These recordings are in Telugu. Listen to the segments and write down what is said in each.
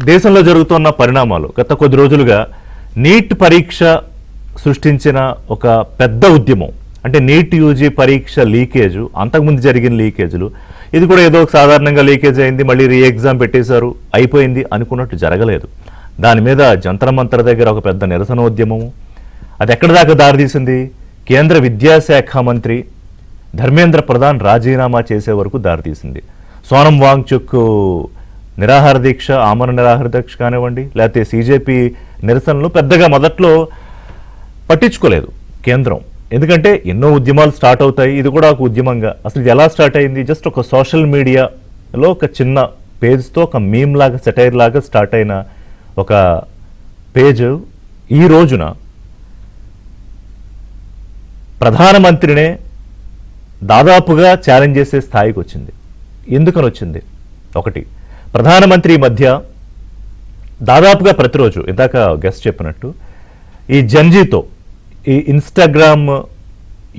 దేశంలో జరుగుతున్న పరిణామాలు గత కొద్ది రోజులుగా నీట్ పరీక్ష సృష్టించిన ఒక పెద్ద ఉద్యమం, అంటే నీట్ యూజీ పరీక్ష లీకేజు, అంతకుముందు జరిగిన లీకేజీలు, ఇది కూడా ఏదో సాధారణంగా లీకేజ్ అయింది, మళ్ళీ రీ ఎగ్జామ్ పెట్టేశారు, అయిపోయింది అనుకున్నట్టు జరగలేదు. దాని మీద జంతర్ మంతర్ దగ్గర ఒక పెద్ద నిరసనోద్యమము, అది ఎక్కడి దాకా దారితీసింది? కేంద్ర విద్యాశాఖ మంత్రి ధర్మేంద్ర ప్రధాన్ రాజీనామా చేసే వరకు దారితీసింది. సోనం వాంగ్చుక్ నిరాహార దీక్ష, ఆమరణ నిరాహార దీక్ష కానివ్వండి, లేకపోతే సీజేపీ నిరసనలు పెద్దగా మొదట్లో పట్టించుకోలేదు కేంద్రం. ఎందుకంటే ఎన్నో ఉద్యమాలు స్టార్ట్ అవుతాయి, ఇది కూడా ఒక ఉద్యమంగా. అసలు ఇది ఎలా స్టార్ట్ అయింది? జస్ట్ ఒక సోషల్ మీడియాలో ఒక చిన్న పేజ్తో ఒక మీమ్ లాగా, సెటైర్ లాగా స్టార్ట్ అయిన ఒక పేజ్ ఈ రోజున ప్రధానమంత్రినే దాదాపుగా ఛాలెంజ్ చేసే స్థాయికి వచ్చింది. ఎందుకని వచ్చింది? ఒకటి, ప్రధానమంత్రి మధ్య దాదాపుగా ప్రతిరోజు ఇందాక గెస్ట్ చెప్పినట్టు ఈ జంజీతో, ఈ ఇన్స్టాగ్రామ్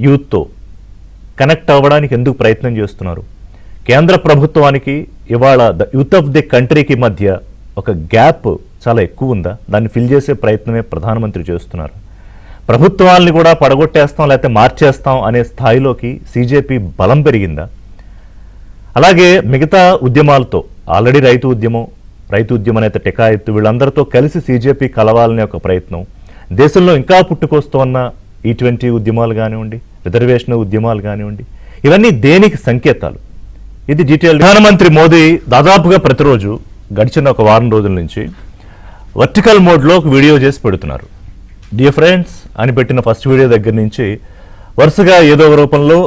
యూత్తో కనెక్ట్ అవ్వడానికి ఎందుకు ప్రయత్నం చేస్తున్నారు? కేంద్ర ప్రభుత్వానికి ఇవాళ ద యూత్ ఆఫ్ ది కంట్రీకి మధ్య ఒక గ్యాప్ చాలా ఎక్కువ ఉందా? దాన్ని ఫిల్ చేసే ప్రయత్నమే ప్రధానమంత్రి చేస్తున్నారు. ప్రభుత్వాల్ని కూడా పడగొట్టేస్తాం లేకపోతే మార్చేస్తాం అనే స్థాయిలోకి సీజేపీ బలం పెరిగిందా? అలాగే మిగతా ఉద్యమాలతో, ఆల్రెడీ రైతు ఉద్యమం నేత టెకాయత్తు, వీళ్ళందరితో కలిసి సీజేపీ కలవాలనే ఒక ప్రయత్నం, దేశంలో ఇంకా పుట్టుకొస్తున్న E20 ఉద్యమాలు కానివ్వండి, రిజర్వేషన్ ఉద్యమాలు కానివ్వండి, ఇవన్నీ దేనికి సంకేతాలు? ఇది డీటెయిల్. ప్రధానమంత్రి మోదీ దాదాపుగా ప్రతిరోజు గడిచిన ఒక వారం రోజుల నుంచి వర్టికల్ మోడ్లో ఒక వీడియో చేసి పెడుతున్నారు. డియర్ ఫ్రెండ్స్ అని పెట్టిన ఫస్ట్ వీడియో దగ్గర నుంచి వరుసగా ఏదో ఒక రూపంలో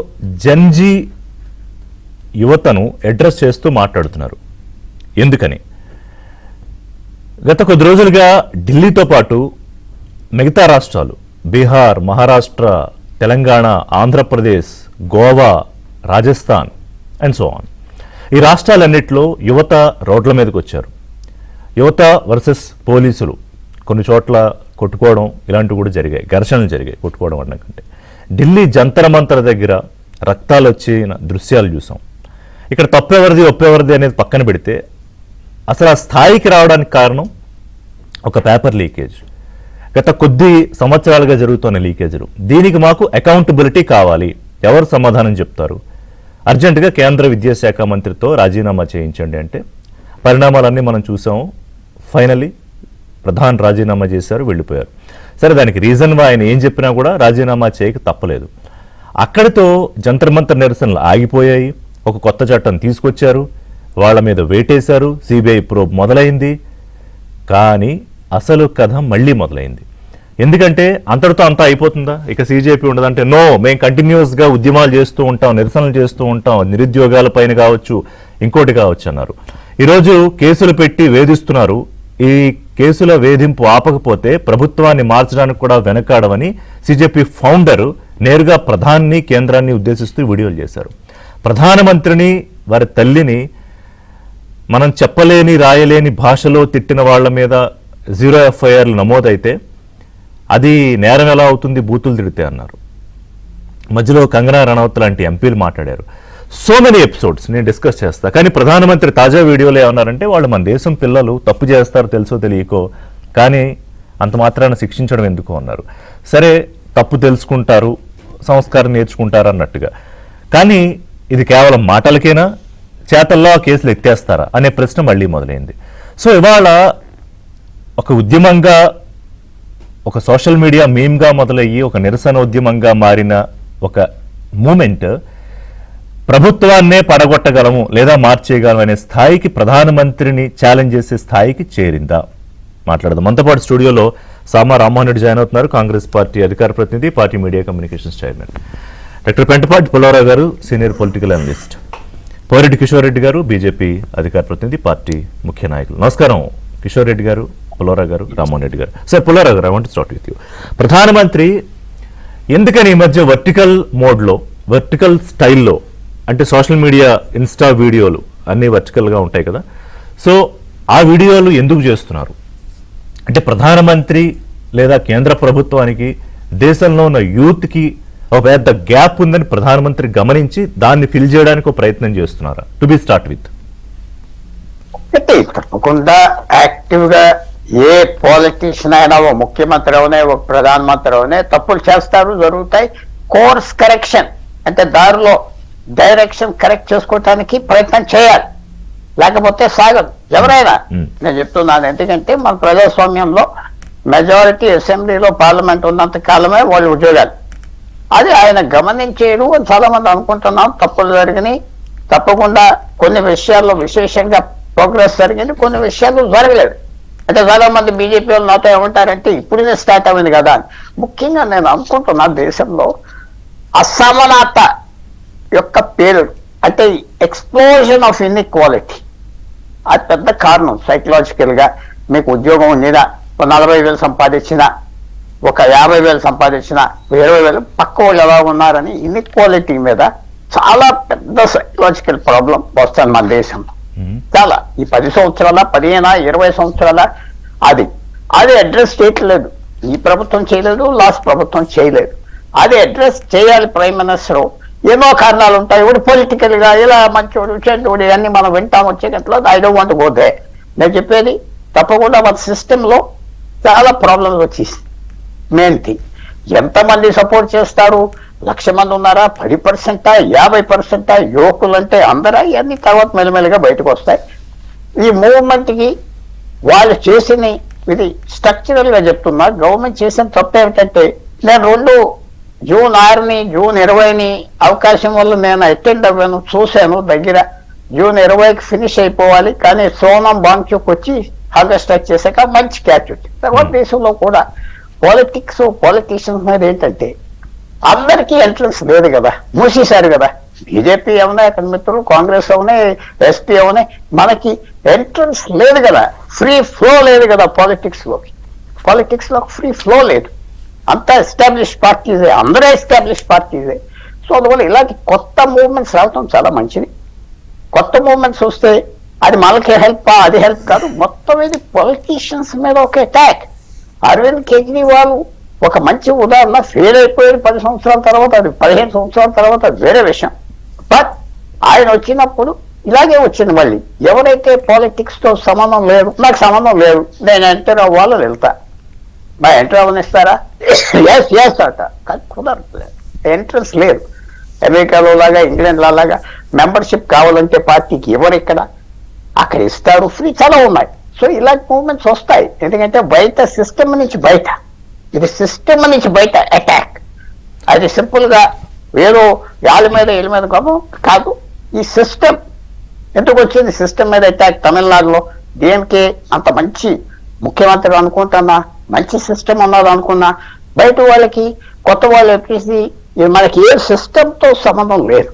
జంజీ యువతను అడ్రస్ చేస్తూ మాట్లాడుతున్నారు. ఎందుకని? గత కొద్ది రోజులుగా ఢిల్లీతో పాటు మిగతా రాష్ట్రాలు, Bihar, Maharashtra, Telangana, Andhra Pradesh, Goa, Rajasthan and so on, ఈ రాష్ట్రాలన్నింటిలో యువత రోడ్ల మీదకి వచ్చారు. యువత వర్సెస్ పోలీసులు, కొన్ని చోట్ల కొట్టుకోవడం ఇలాంటివి కూడా జరిగాయి, ఘర్షణలు జరిగాయి. కొట్టుకోవడం అన్నకంటే ఢిల్లీ జంతర్ మంతర్ దగ్గర రక్తాలు వచ్చిన దృశ్యాలు చూసాం. ఇక్కడ తప్పెవరిది ఒప్పెవరిది అనేది పక్కన పెడితే అసలు ఆ స్థాయికి రావడానికి కారణం ఒక పేపర్ లీకేజ్, గత కొద్ది సంవత్సరాలుగా జరుగుతున్న లీకేజీలు. దీనికి మాకు అకౌంటబిలిటీ కావాలి. ఎవరు సమాధానం చెప్తారు? అర్జెంటుగా కేంద్ర విద్యాశాఖ మంత్రితో రాజీనామా చేయించండి అంటే పరిణామాలన్నీ మనం చూసాము. ఫైనల్లీ ప్రధాన్ రాజీనామా చేశారు, వెళ్ళిపోయారు. సరే, దానికి రీజన్ ఆయన ఏం చెప్పినా కూడా రాజీనామా చేయక తప్పలేదు. అక్కడితో జంతర్ మంతర్ నిరసనలు ఆగిపోయాయి. ఒక కొత్త చట్టం తీసుకొచ్చారు, వాళ్ళ మీద వేటేశారు, సిబిఐ ప్రోబ్ మొదలైంది. కానీ అసలు కథ మళ్ళీ మొదలైంది. ఎందుకంటే అంతటితో అంతా అయిపోతుందా? ఇక సీజేపీ ఉండదంటే నో, మేము కంటిన్యూస్గా ఉద్యమాలు చేస్తూ ఉంటాం, నిరసనలు చేస్తూ ఉంటాం, నిరుద్యోగాల పైన కావచ్చు, ఇంకోటి కావచ్చు అన్నారు. ఈరోజు కేసులు పెట్టి వేధిస్తున్నారు. ఈ కేసుల వేధింపు ఆపకపోతే ప్రభుత్వాన్ని మార్చడానికి కూడా వెనకాడవని సీజేపీ ఫౌండర్ నేరుగా ప్రధాని, కేంద్రాన్ని ఉద్దేశిస్తూ వీడియోలు చేశారు. ప్రధానమంత్రిని, వారి తల్లిని మనం చెప్పలేని రాయలేని భాషలో తిట్టిన వాళ్ళ మీద 0 FIRలు నమోదైతే అది నేరం ఎలా అవుతుంది? బూతులు తిడితే అన్నారు. మధ్యలో కంగనా రనౌత్ లాంటి ఎంపీలు మాట్లాడారు. సో మెనీ ఎపిసోడ్స్ నేను డిస్కస్ చేస్తా. కానీ ప్రధానమంత్రి తాజా వీడియోలో ఏమన్నారంటే, వాళ్ళు మన దేశం పిల్లలు తప్పు చేస్తారు తెలుసో తెలియకో, కానీ అంత మాత్రాన శిక్షించడం ఎందుకు అన్నారు. సరే, తప్పు తెలుసుకుంటారు, సంస్కారం నేర్చుకుంటారు అన్నట్టుగా. కానీ ఇది కేవలం మాటలకేనా, చేతల్లో ఆ కేసులు ఎత్తేస్తారా అనే ప్రశ్న మళ్ళీ మొదలైంది. సో ఇవాళ ఒక ఉద్యమంగా, ఒక సోషల్ మీడియా మీమ్గా మొదలయ్యి ఒక నిరసన ఉద్యమంగా మారిన ఒక మూమెంట్ ప్రభుత్వాన్నే పడగొట్టగలము లేదా మార్చేయగలము అనే స్థాయికి, ప్రధానమంత్రిని ఛాలెంజ్ చేసే స్థాయికి చేరిందా? మాట్లాడదాం. మనతో పాటు స్టూడియోలో సామా రామ్మోహన్ రెడ్డి జాయిన్ అవుతున్నారు, కాంగ్రెస్ పార్టీ అధికార ప్రతినిధి, party media communications chairman. Doctor Pentapati Pullarao garu, senior political analyst. Poreddy Kishore Reddy garu, BJP అధికార ప్రతినిధి, పార్టీ ముఖ్య నాయకులు. నమస్కారం కిషోర్ రెడ్డి గారు, పుల్లారావు గారు, రామ్మోహన్ రెడ్డి గారు. సార్, పుల్లారావు గారు, I want to start with you. ప్రధానమంత్రి ఎందుకని ఈ మధ్య వర్టికల్ మోడ్లో, వర్టికల్ స్టైల్లో, అంటే సోషల్ మీడియా ఇన్స్టా వీడియోలు అన్నీ వర్టికల్గా ఉంటాయి కదా, సో ఆ వీడియోలు ఎందుకు చేస్తున్నారు? అంటే ప్రధానమంత్రి లేదా కేంద్ర ప్రభుత్వానికి దేశంలో ఉన్న యూత్కి ఒక పెద్ద గ్యాప్ ఉందని ప్రధానమంత్రి గమనించి దాన్ని ఫిల్ చేయడానికి ఒక ప్రయత్నం చేస్తున్నారా? To be start with. అంటే తప్పకుండా యాక్ట్ యాక్టివ్ గా ఏ పాలిటీషియన్ అయినా ఒక ముఖ్యమంత్రి అవునే ఒక ప్రధానమంత్రి అవునే తప్పులు చేస్తారు, జరుగుతాయి. కోర్స్ కరెక్షన్ అంటే దారిలో డైరెక్షన్ కరెక్ట్ చేసుకోవటానికి ప్రయత్నం చేయాలి, లేకపోతే సాగదు ఎవరైనా. నేను చెప్తున్నాను ఎందుకంటే మన ప్రజాస్వామ్యంలో మెజారిటీ అసెంబ్లీలో పార్లమెంట్ ఉన్నంత కాలమే వాళ్ళు ఉద్యోగాలు. అది ఆయన గమనించేయడం చాలా మంది అనుకుంటున్నాం. తప్పులు జరిగినాయి, తప్పకుండా కొన్ని విషయాల్లో విశేషంగా ప్రోగ్రెస్ జరిగింది, కొన్ని విషయాలు జరగలేదు. అంటే చాలా మంది బీజేపీ వాళ్ళు నాతో ఏమంటారంటే ఇప్పుడే స్టార్ట్ అయింది కదా అని. ముఖ్యంగా నేను అనుకుంటున్నా దేశంలో అసమానత యొక్క పేరు అంటే ఎక్స్ప్లోజన్ ఆఫ్ ఇన్ఈక్వాలిటీ అది పెద్ద కారణం. సైకలాజికల్ గా మీకు ఉద్యోగం ఉండినా 40,000 సంపాదించినా, ఒక 50,000 సంపాదించినా, 20,000 పక్క వాళ్ళు ఎలా ఉన్నారని ఇన్ఈక్వాలిటీ మీద చాలా పెద్ద సైకలాజికల్ ప్రాబ్లం వస్తుంది మన దేశంలో. చాలా ఈ 10 సంవత్సరాల 15 20 సంవత్సరాల అది అడ్రస్ చేయట్లేదు. ఈ ప్రభుత్వం చేయలేదు, లాస్ట్ ప్రభుత్వం చేయలేదు. అది అడ్రస్ చేయాలి ప్రైమ్ మినిస్టర్. ఎన్నో కారణాలు ఉంటాయి, ఇప్పుడు పొలిటికల్ గా ఇలా మంచోడు చెడ్డోడు ఇవన్నీ మనం వింటాం వచ్చే గంటలో. I don't want go there. నేను చెప్పేది తప్పకుండా మన సిస్టంలో చాలా ప్రాబ్లమ్స్ వచ్చేసి మెయిన్ థింగ్ ఎంతమంది సపోర్ట్ చేస్తారు, 1,00,000 మంది ఉన్నారా, 10%, 50%, యువకులు అంటే అందరా, ఇవన్నీ తర్వాత మెల్లమెల్లగా బయటకు వస్తాయి. ఈ మూవ్మెంట్ కి వాళ్ళు చేసిన ఇది స్ట్రక్చరల్ గా చెప్తున్నా. గవర్నమెంట్ చేసిన తప్పు ఏమిటంటే నేను జూన్ 6ని జూన్ 20ని అవకాశం వల్ల నేను అటెండ్ అవ్వాను, చూశాను దగ్గర. జూన్ 20కి ఫినిష్ అయిపోవాలి, కానీ సోనం బాంగ్చూక్ వచ్చి ఆగస్ట్ వచ్చేసాక మంచి క్యాచ్ వచ్చింది. తర్వాత దేశంలో కూడా పాలిటిషియన్స్ మీద ఏంటంటే అందరికీ ఎంట్రన్స్ లేదు కదా, మూసేశారు కదా. బీజేపీ ఏమన్నా అక్కడ మిత్రులు, కాంగ్రెస్ అవునే, ఎస్పీ అవునే, మనకి ఎంట్రన్స్ లేదు కదా, ఫ్రీ ఫ్లో లేదు కదా పాలిటిక్స్ లో ఫ్రీ ఫ్లో లేదు. అంతా ఎస్టాబ్లిష్ పార్టీసే, అందరూ ఎస్టాబ్లిష్ పార్టీసే. సో అందువల్ల ఇలాంటి కొత్త మూవ్మెంట్స్ రావటం చాలా మంచిది. కొత్త మూవ్మెంట్స్ వస్తే అది మనకి హెల్ప్, అది హెల్ప్ కాదు, మొత్తం ఇది పొలిటీషియన్స్ మీద ఒక అటాక్. అరవింద్ కేజ్రీవాల్ ఒక మంచి ఉదాహరణ. ఫెయిల్ అయిపోయాడు 10 సంవత్సరాల తర్వాత, అది 15 సంవత్సరాల తర్వాత వేరే విషయం. బట్ ఆయన వచ్చినప్పుడు ఇలాగే వచ్చింది. మళ్ళీ ఎవరైతే పాలిటిక్స్ తో సంబంధం లేదు, నాకు సంబంధం లేదు, నేను ఎంటర్ అవ్వాలో వెళ్తా, మా ఎంటర్ అవ్వనిస్తారా, ఎస్ అట. కానీ కుదరట్లేదు, ఎంట్రన్స్ లేదు. అమెరికాలో లాగా, ఇంగ్లాండ్లో లాగా మెంబర్షిప్ కావాలంటే పార్టీకి ఎవరు ఇక్కడ అక్కడ ఇస్తారు, ఫ్రీ చాలా ఉన్నాయి. సో ఇలాంటి మూవ్మెంట్స్ వస్తాయి, ఎందుకంటే బయట సిస్టమ్ నుంచి బయట, ఇది సిస్టమ్ నుంచి బయట అటాక్. అది సింపుల్ గా ఏదో వాళ్ళ మీద వీళ్ళ మీద కాదు. ఈ సిస్టమ్ ఎందుకు వచ్చింది, సిస్టమ్ మీద అటాక్. తమిళనాడులో డిఎంకే అంత మంచి ముఖ్యమంత్రి అనుకుంటున్నా, మంచి సిస్టమ్ ఉన్నది అనుకున్నా, బయట వాళ్ళకి కొత్త వాళ్ళు వచ్చేసి మనకి ఏ సిస్టమ్ తో సంబంధం లేదు,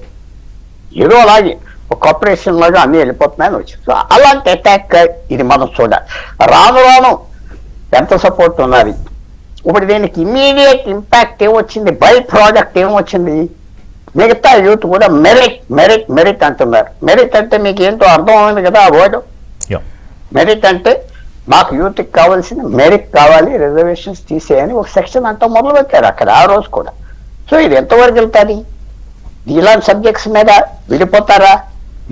ఏదో అలాగే ఒక కార్పొరేషన్ లాగా అన్ని వెళ్ళిపోతున్నాయని వచ్చింది. సో అలాంటి అటాక్ ఇది మనం చూడాలి. రాను రాను ఎంత సపోర్ట్ ఉన్నది. ఇప్పుడు దీనికి ఇమ్మీడియట్ ఇంపాక్ట్ ఏమొచ్చింది, బై ప్రోడక్ట్ ఏమొచ్చింది, మిగతా యూత్ కూడా మెరిట్ మెరిట్ మెరిట్ అంటున్నారు. మెరిట్ అంటే మీకు ఏంటో అర్థం అయింది కదా ఆ వర్డ్. మెరిట్ అంటే మాకు యూత్కి కావాల్సిన మెరిట్ కావాలి, రిజర్వేషన్స్ తీసేయని ఒక సెక్షన్ అంతా మొదలు పెట్టారు అక్కడ ఆ రోజు కూడా. సో ఇది ఎంతవరకు వెళ్తుంది, ఇలాంటి సబ్జెక్ట్స్ మీద విడిపోతారా,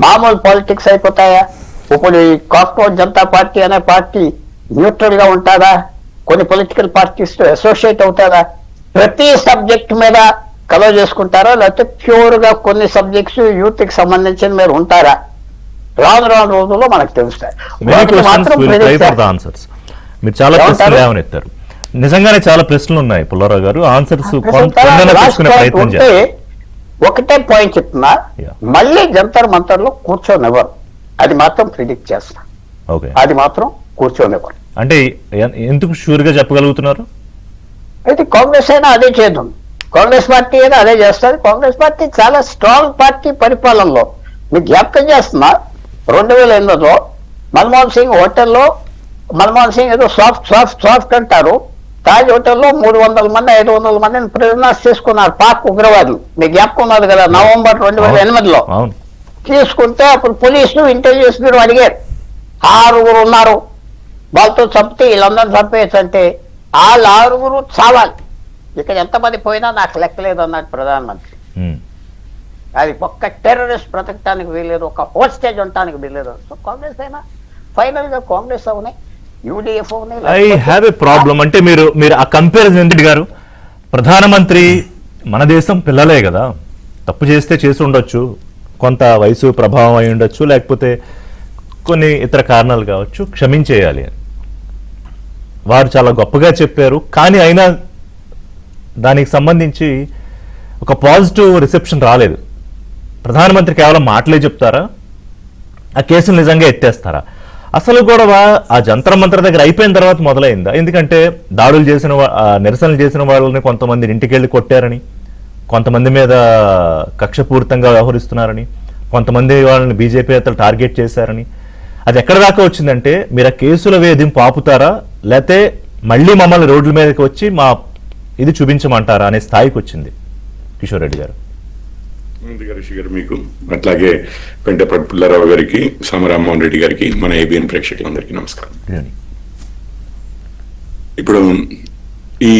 మామూలు పాలిటిక్స్ అయిపోతాయా? ఇప్పుడు ఈ కాక్రోచ్ జనతా పార్టీ అనే పార్టీ న్యూట్రల్ గా ఉంటుందా, కొన్ని పొలిటికల్ పార్టీస్ తో అసోసియేట్ అవుతారా, ప్రతి సబ్జెక్ట్ మీద కలవ చేసుకుంటారా, లేకపోతే ప్యూర్ గా కొన్ని సబ్జెక్ట్స్ యూత్ కి సంబంధించిన మీద ఉంటారా? రాను రాను రోజుల్లో మనకు తెలుస్తాయి. మీరు చాలా ప్రశ్నలు ఏమనెత్తారు, నిజంగానే చాలా ప్రశ్నలు ఉన్నాయి పుల్లారావు గారు. ఆన్సర్స్ ఒకటే పాయింట్ చెప్తున్నా, మళ్ళీ జంతర్ మంతర్లో కూర్చోనివ్వరు, అది మాత్రం ప్రిడిక్ట్ చేస్తా. అది మాత్రం కూర్చోనివ్వరు. అంటే ఎందుకు షూర్ గా చెప్పగలుగుతున్నారు? అయితే కాంగ్రెస్ అయినా అదే చేద్దాం, కాంగ్రెస్ పార్టీ అయినా అదే చేస్తుంది. కాంగ్రెస్ పార్టీ చాలా స్ట్రాంగ్ పార్టీ పరిపాలనలో. మీకు జ్ఞాపకం చేస్తున్నా, 2008లో మన్మోహన్ సింగ్ హోటల్లో, మన్మోహన్ సింగ్ ఏదో సాఫ్ట్ అంటారు, తాజ్ హోటల్లో 300 మంది 500 మందిని ప్రిజనర్స్ చేసుకున్నారు పాక్ ఉగ్రవాదులు. మీకు జ్ఞాపకం ఉన్నది కదా, నవంబర్ 2008లో తీసుకుంటే అప్పుడు పోలీసులు ఇంటెలిజెన్స్ బ్యూరో అడిగారు, 6 ఉన్నారు, వాళ్ళతో చంపితే వీళ్ళందరూ చంపేయచ్చు అంటే వాళ్ళు 6 చావాలి, ఇక్కడ ఎంతమంది పోయినా నాకు లెక్కలేదు అన్నాడు ప్రధానమంత్రి. అది ఒక్క టెర్రరిస్ట్ బ్రతకటానికి వీల్లేదు, ఒక హోస్టేజ్ ఉండటానికి వీల్లేదు. సో కాంగ్రెస్ అయినా ఫైనల్ గా కాంగ్రెస్ అవునే UDF I have a problem. అంటే మీరు మీరు ఆ కంపారిజన్ ఎందుకు గారు, ప్రధానమంత్రి మన దేశం పిల్లలే కదా, తప్పు చేస్తే చేసి ఉండొచ్చు, కొంత వయసు ప్రభావం అయి ఉండొచ్చు, లేకపోతే కొన్ని ఇతర కారణాలు కావచ్చు, క్షమించేయాలి అని వారు చాలా గొప్పగా చెప్పారు. కానీ అయినా దానికి సంబంధించి ఒక పాజిటివ్ రిసెప్షన్ రాలేదు. ప్రధానమంత్రి కేవలం మాటలే చెప్తారా, ఆ కేసులు నిజంగా ఎత్తేస్తారా? అసలు గొడవ ఆ జంతర్ మంత్ర దగ్గర అయిపోయిన తర్వాత మొదలైందా? ఎందుకంటే దాడులు చేసిన నిరసనలు చేసిన వాళ్ళని కొంతమంది ఇంటికెళ్ళి కొట్టారని, కొంతమంది మీద కక్షపూరితంగా వ్యవహరిస్తున్నారని, కొంతమంది వాళ్ళని బీజేపీ నేతలు టార్గెట్ చేశారని, అది ఎక్కడ దాకా వచ్చిందంటే మీరు ఆ కేసుల వేధింపు ఆపుతారా, లేకపోతే మళ్ళీ మమ్మల్ని రోడ్ల మీదకి వచ్చి మా ఇది చూపించమంటారా అనే స్థాయికి వచ్చింది కిషోర్ రెడ్డి గారు. ముందుగా రిషి గారు మీకు, అట్లాగే పెంటపల్లి పుల్లారావు గారికి, రామ్మోహన్ రెడ్డి గారికి, మన ఏబిఎన్ ప్రేక్షకులందరికీ నమస్కారం. ఇప్పుడు ఈ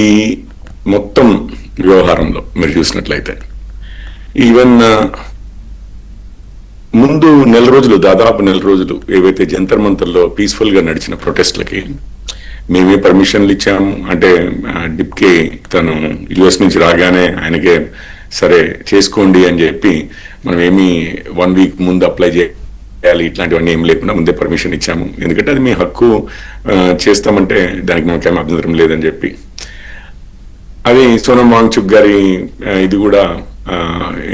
మొత్తం వ్యవహారంలో మీరు చూసినట్లయితే ఈవెన్ ముందు దాదాపు నెల రోజులు ఏవైతే జంతర్ మంతర్లో పీస్ఫుల్ గా నడిచిన ప్రొటెస్ట్లకి మేమే పర్మిషన్లు ఇచ్చాము. అంటే డిప్కే తను యుఎస్ నుంచి రాగానే ఆయనకే సరే చేసుకోండి అని చెప్పి మనం ఏమి 1 వీక్ ముందు అప్లై చేయాలి ఇట్లాంటివన్నీ ఏం లేకుండా ముందే పర్మిషన్ ఇచ్చాము. ఎందుకంటే అది మీ హక్కు, చేస్తామంటే దానికి మనకేం అభ్యంతరం లేదని చెప్పి. అది సోనం వాంగ్చుక్ గారి ఇది కూడా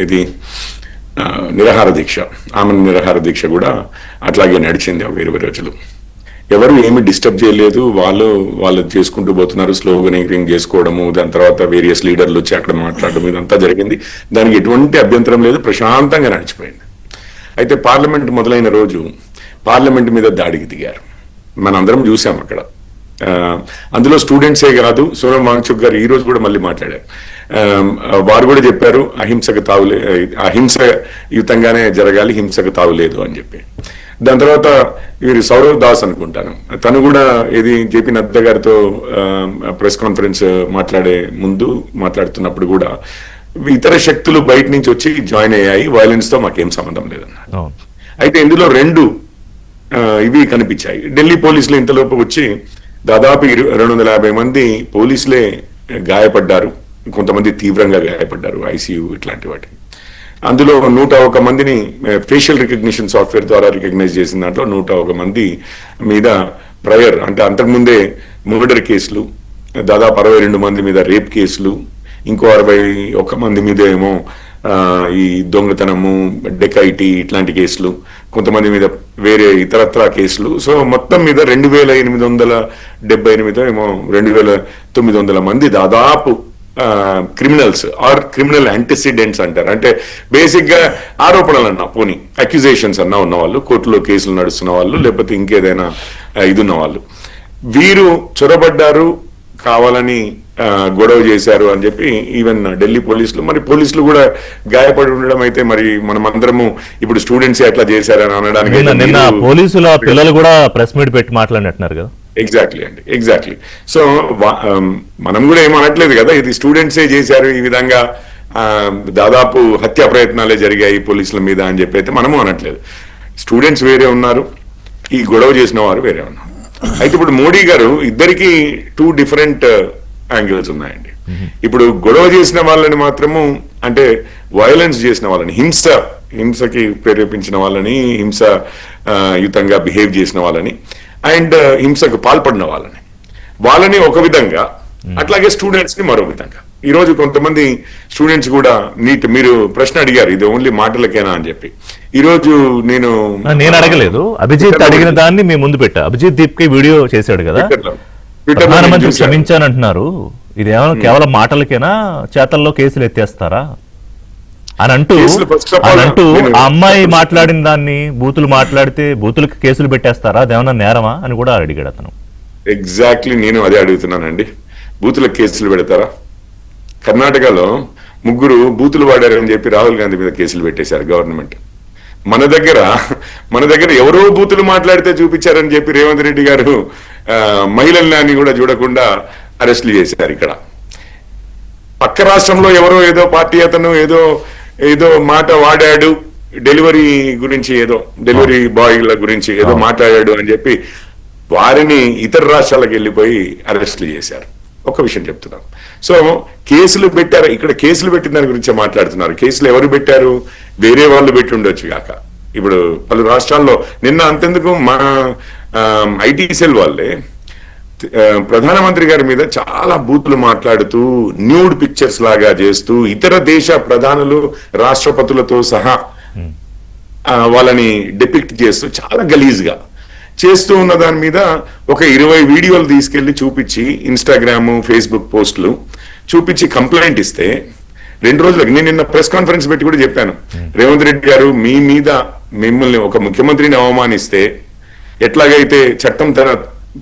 ఇది నిరాహార దీక్ష, ఆమె నిరాహార దీక్ష కూడా అట్లాగే నడిచింది 20 రోజులు. ఎవరు ఏమి డిస్టర్బ్ చేయలేదు, వాళ్ళు చేసుకుంటూ పోతున్నారు, స్లోగనింగ్ చేసుకోవడము, దాని తర్వాత వేరియస్ లీడర్లు వచ్చి అక్కడ మాట్లాడడం, ఇదంతా జరిగింది. దానికి ఎటువంటి అభ్యంతరం లేదు, ప్రశాంతంగా నడిచిపోయింది. అయితే పార్లమెంట్ మొదలైన రోజు పార్లమెంట్ మీద దాడికి దిగారు, మనందరం చూసాం అక్కడ. అందులో స్టూడెంట్సే కాదు, సోనం వాంగ్చుక్ గారు ఈ రోజు కూడా మళ్ళీ మాట్లాడారు. వారు కూడా చెప్పారు అహింసయుతంగానే జరగాలి, హింసకు తావులేదు అని చెప్పి. దాని తర్వాత వీరు సౌరవ్ దాస్ అనుకుంటాను, తను కూడా ఇది జేపీ నడ్డా గారితో ప్రెస్ కాన్ఫరెన్స్ మాట్లాడుతున్నప్పుడు కూడా ఇతర శక్తులు బయట నుంచి వచ్చి జాయిన్ అయ్యాయి, వైలెన్స్ తో మాకేం సంబంధం లేదన్నారు. అయితే ఇందులో 2 ఇవి కనిపించాయి. ఢిల్లీ పోలీసులు ఇంతలోపు వచ్చి దాదాపు 250 మంది పోలీసులే గాయపడ్డారు, కొంతమంది తీవ్రంగా గాయపడ్డారు, ఐసీయూ ఇట్లాంటి వాటి. అందులో 101 మందిని ఫేషియల్ రికగ్నిషన్ సాఫ్ట్వేర్ ద్వారా రికగ్నైజ్ చేసిన దాంట్లో 101 మంది మీద ప్రయర్ అంటే అంతకుముందే మర్డర్ కేసులు, దాదాపు 62 మంది మీద రేప్ కేసులు, ఇంకో 61 మంది మీద ఏమో ఈ దొంగతనము, డెకైటీ ఇట్లాంటి కేసులు, కొంతమంది మీద వేరే ఇతరత్ర కేసులు. సో మొత్తం మీద 2878 ఏమో 2900 మంది దాదాపు క్రిమినల్స్ ఆర్ క్రిమినల్ యాంటిసిడెంట్స్ అంటారు. అంటే బేసిక్ గా ఆరోపణలు అన్నా, పోనీ అక్యుజేషన్స్ అన్నా ఉన్నవాళ్ళు, కోర్టులో కేసులు నడుస్తున్న వాళ్ళు, లేకపోతే ఇంకేదైనా ఇది ఉన్న వాళ్ళు, వీరు చొరబడ్డారు, కావాలని గొడవ చేశారు అని చెప్పి ఈవెన్ ఢిల్లీ పోలీసులు, మరి పోలీసులు కూడా గాయపడి ఉండడం అయితే మరి మనమందరము ఇప్పుడు స్టూడెంట్స్ ఎట్లా చేశారని అనడానికి నిన్న పోలీసుల పిల్లలు కూడా ప్రెస్ మీట్ పెట్టి మాట్లాడినట్టున్నారు కదా. ఎగ్జాక్ట్లీ అండి, ఎగ్జాక్ట్లీ. సో మనం కూడా ఏమనట్లేదు కదా, ఇది స్టూడెంట్సే చేశారు, ఈ విధంగా దాదాపు హత్యా ప్రయత్నాలే జరిగాయి పోలీసుల మీద అని చెప్పి అయితే మనము అనట్లేదు. స్టూడెంట్స్ వేరే ఉన్నారు, ఈ గొడవ చేసిన వారు వేరే ఉన్నారు. అయితే ఇప్పుడు మోడీ గారు ఇద్దరికి 2 డిఫరెంట్ యాంగిల్స్ ఉన్నాయండి. ఇప్పుడు గొడవ చేసిన వాళ్ళని మాత్రము, అంటే వైలెన్స్ చేసిన వాళ్ళని, హింసకి ప్రేరేపించిన వాళ్ళని, హింసాయుతంగా బిహేవ్ చేసిన వాళ్ళని, అండ్ హింసకు పాల్పడిన వాళ్ళని ఒక విధంగా, అట్లాగే స్టూడెంట్స్ ని మరో విధంగా. ఈ రోజు కొంతమంది స్టూడెంట్స్ కూడా మీరు ప్రశ్న అడిగారు, ఇది ఓన్లీ మాటలకేనా అని చెప్పి. ఈ రోజు నేను అడగలేదు, అభిజిత్ అడిగిన దాన్ని మీ ముందు పెట్టా. అభిజిత్ దీప్ కి వీడియో చేశాడు కదా, ప్రధానమంత్రి క్షమించానంటున్నారు, ఇది ఏమైనా కేవలం మాటలకేనా, చేతల్లో కేసులు ఎత్తేస్తారా అని అంటూ ఆ అమ్మాయి మాట్లాడిన దాన్ని బూతులు మాట్లాడితే బూతులకు కేసులు పెట్టేస్తారా, అదేమన్నా నేరమా అని కూడా అడిగాడు అతను. ఎగ్జాక్ట్లీ నేను అదే అడుగుతున్నానండి, బూతులకు కేసులు పెడతారా? కర్ణాటకలో 3 బూతులు వాడారని చెప్పి రాహుల్ గాంధీ మీద కేసులు పెట్టేశారు గవర్నమెంట్. మన దగ్గర ఎవరో బూతులు మాట్లాడితే చూపించారని చెప్పి రేవంత్ రెడ్డి గారు మహిళల్ని కూడా చూడకుండా అరెస్టులు చేశారు. ఇక్కడ పక్క రాష్ట్రంలో ఎవరో ఏదో పార్టీ అతను ఏదో మాట వాడాడు, డెలివరీ గురించి, ఏదో డెలివరీ బాయ్ల గురించి ఏదో మాట్లాడాడు అని చెప్పి వారిని ఇతర రాష్ట్రాలకు వెళ్ళిపోయి అరెస్టులు చేశారు. ఒక విషయం చెప్తున్నాను. సో కేసులు పెట్టారు, ఇక్కడ కేసులు పెట్టిన దాని గురించి మాట్లాడుతున్నారు. కేసులు ఎవరు పెట్టారు? వేరే వాళ్ళు పెట్టి ఉండొచ్చు కాక. ఇప్పుడు పలు రాష్ట్రాల్లో నిన్న అంతెందుకు మా ఐటీ సెల్ వాళ్ళే ప్రధానమంత్రి గారి మీద చాలా బూతులు మాట్లాడుతూ న్యూడ్ పిక్చర్స్ లాగా చేస్తూ ఇతర దేశ ప్రధానులు రాష్ట్రపతులతో సహా వాళ్ళని డిపిక్ట్ చేస్తూ చాలా గలీజ్గా చేస్తూ ఉన్న దాని మీద ఒక 20 వీడియోలు తీసుకెళ్లి చూపించి ఇన్స్టాగ్రామ్ ఫేస్బుక్ పోస్టులు చూపించి కంప్లైంట్ ఇస్తే 2 రోజులకి నేను నిన్న ప్రెస్ కాన్ఫరెన్స్ పెట్టి కూడా చెప్పాను, రేవంత్ రెడ్డి గారు మీ మీద మిమ్మల్ని ఒక ముఖ్యమంత్రిని అవమానిస్తే ఎట్లాగైతే చట్టం తన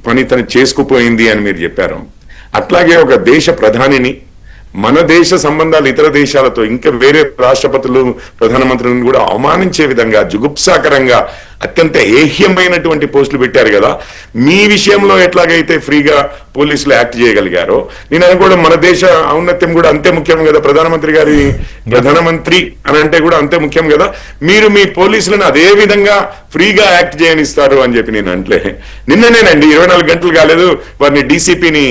పని తను చేసుకుపోయింది అని మీరు చెప్పారు, అట్లాగే ఒక దేశ ప్రధానిని మన దేశ సంబంధాలు ఇతర దేశాలతో ఇంకా వేరే రాష్ట్రపతులు ప్రధానమంత్రులను కూడా అవమానించే విధంగా జుగుప్సాకరంగా అత్యంత ఏహ్యమైనటువంటి పోస్టులు పెట్టారు కదా. మీ విషయంలో ఎట్లాగైతే ఫ్రీగా పోలీసులు యాక్ట్ చేయగలిగారో నేను అనుకోవడం మన దేశ ఔన్నత్యం కూడా అంతే ముఖ్యం కదా. ప్రధానమంత్రి అని అంటే కూడా అంతే ముఖ్యం కదా. మీరు మీ పోలీసులను అదే విధంగా ఫ్రీగా యాక్ట్ చేయనిస్తారు అని చెప్పి నేను అంటే నిన్ననేనండి 24 గంటలు కాలేదు వారిని డీసీపీని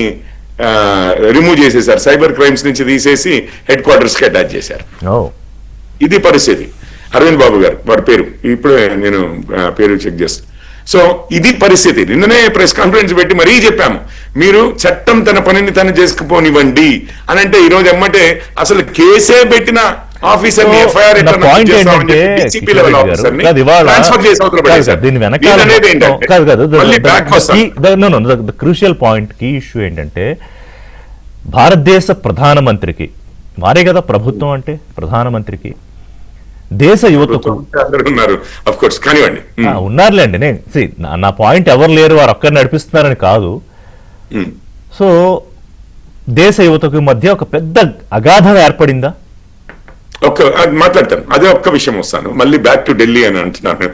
రిమూవ్ చేసేశారు, సైబర్ క్రైమ్స్ నుంచి తీసేసి హెడ్ క్వార్టర్స్ కి అటాచ్ చేశారు. ఇది పరిస్థితి. అరవింద్ బాబు గారు వారి పేరు ఇప్పుడు నేను పేరు చెక్ చేస్తాను. సో ఇది పరిస్థితి. నిన్ననే ప్రెస్ కాన్ఫరెన్స్ పెట్టి మరీ చెప్పాము, మీరు చట్టం తన పనిని తను చేసుకుపోనివ్వండి అని అంటే ఈ రోజు ఎమ్మటే అసలు కేసే పెట్టిన officer FIR crucial point key issue ఏంటంటే భారతదేశ ప్రధానమంత్రికి వారే కదా ప్రభుత్వం అంటే ప్రధానమంత్రికి దేశ యువతకు ఉన్నారులేండి. నా పాయింట్ ఎవరు లేరు వారు ఒక్కరు నడిపిస్తున్నారని కాదు. సో దేశ యువతకు మధ్య ఒక పెద్ద అగాధం ఏర్పడిందా? మాట్లాడతాను, అదే ఒక్క విషయం వస్తాను. మళ్ళీ బ్యాక్ టు ఢిల్లీ అని అంటున్నాను.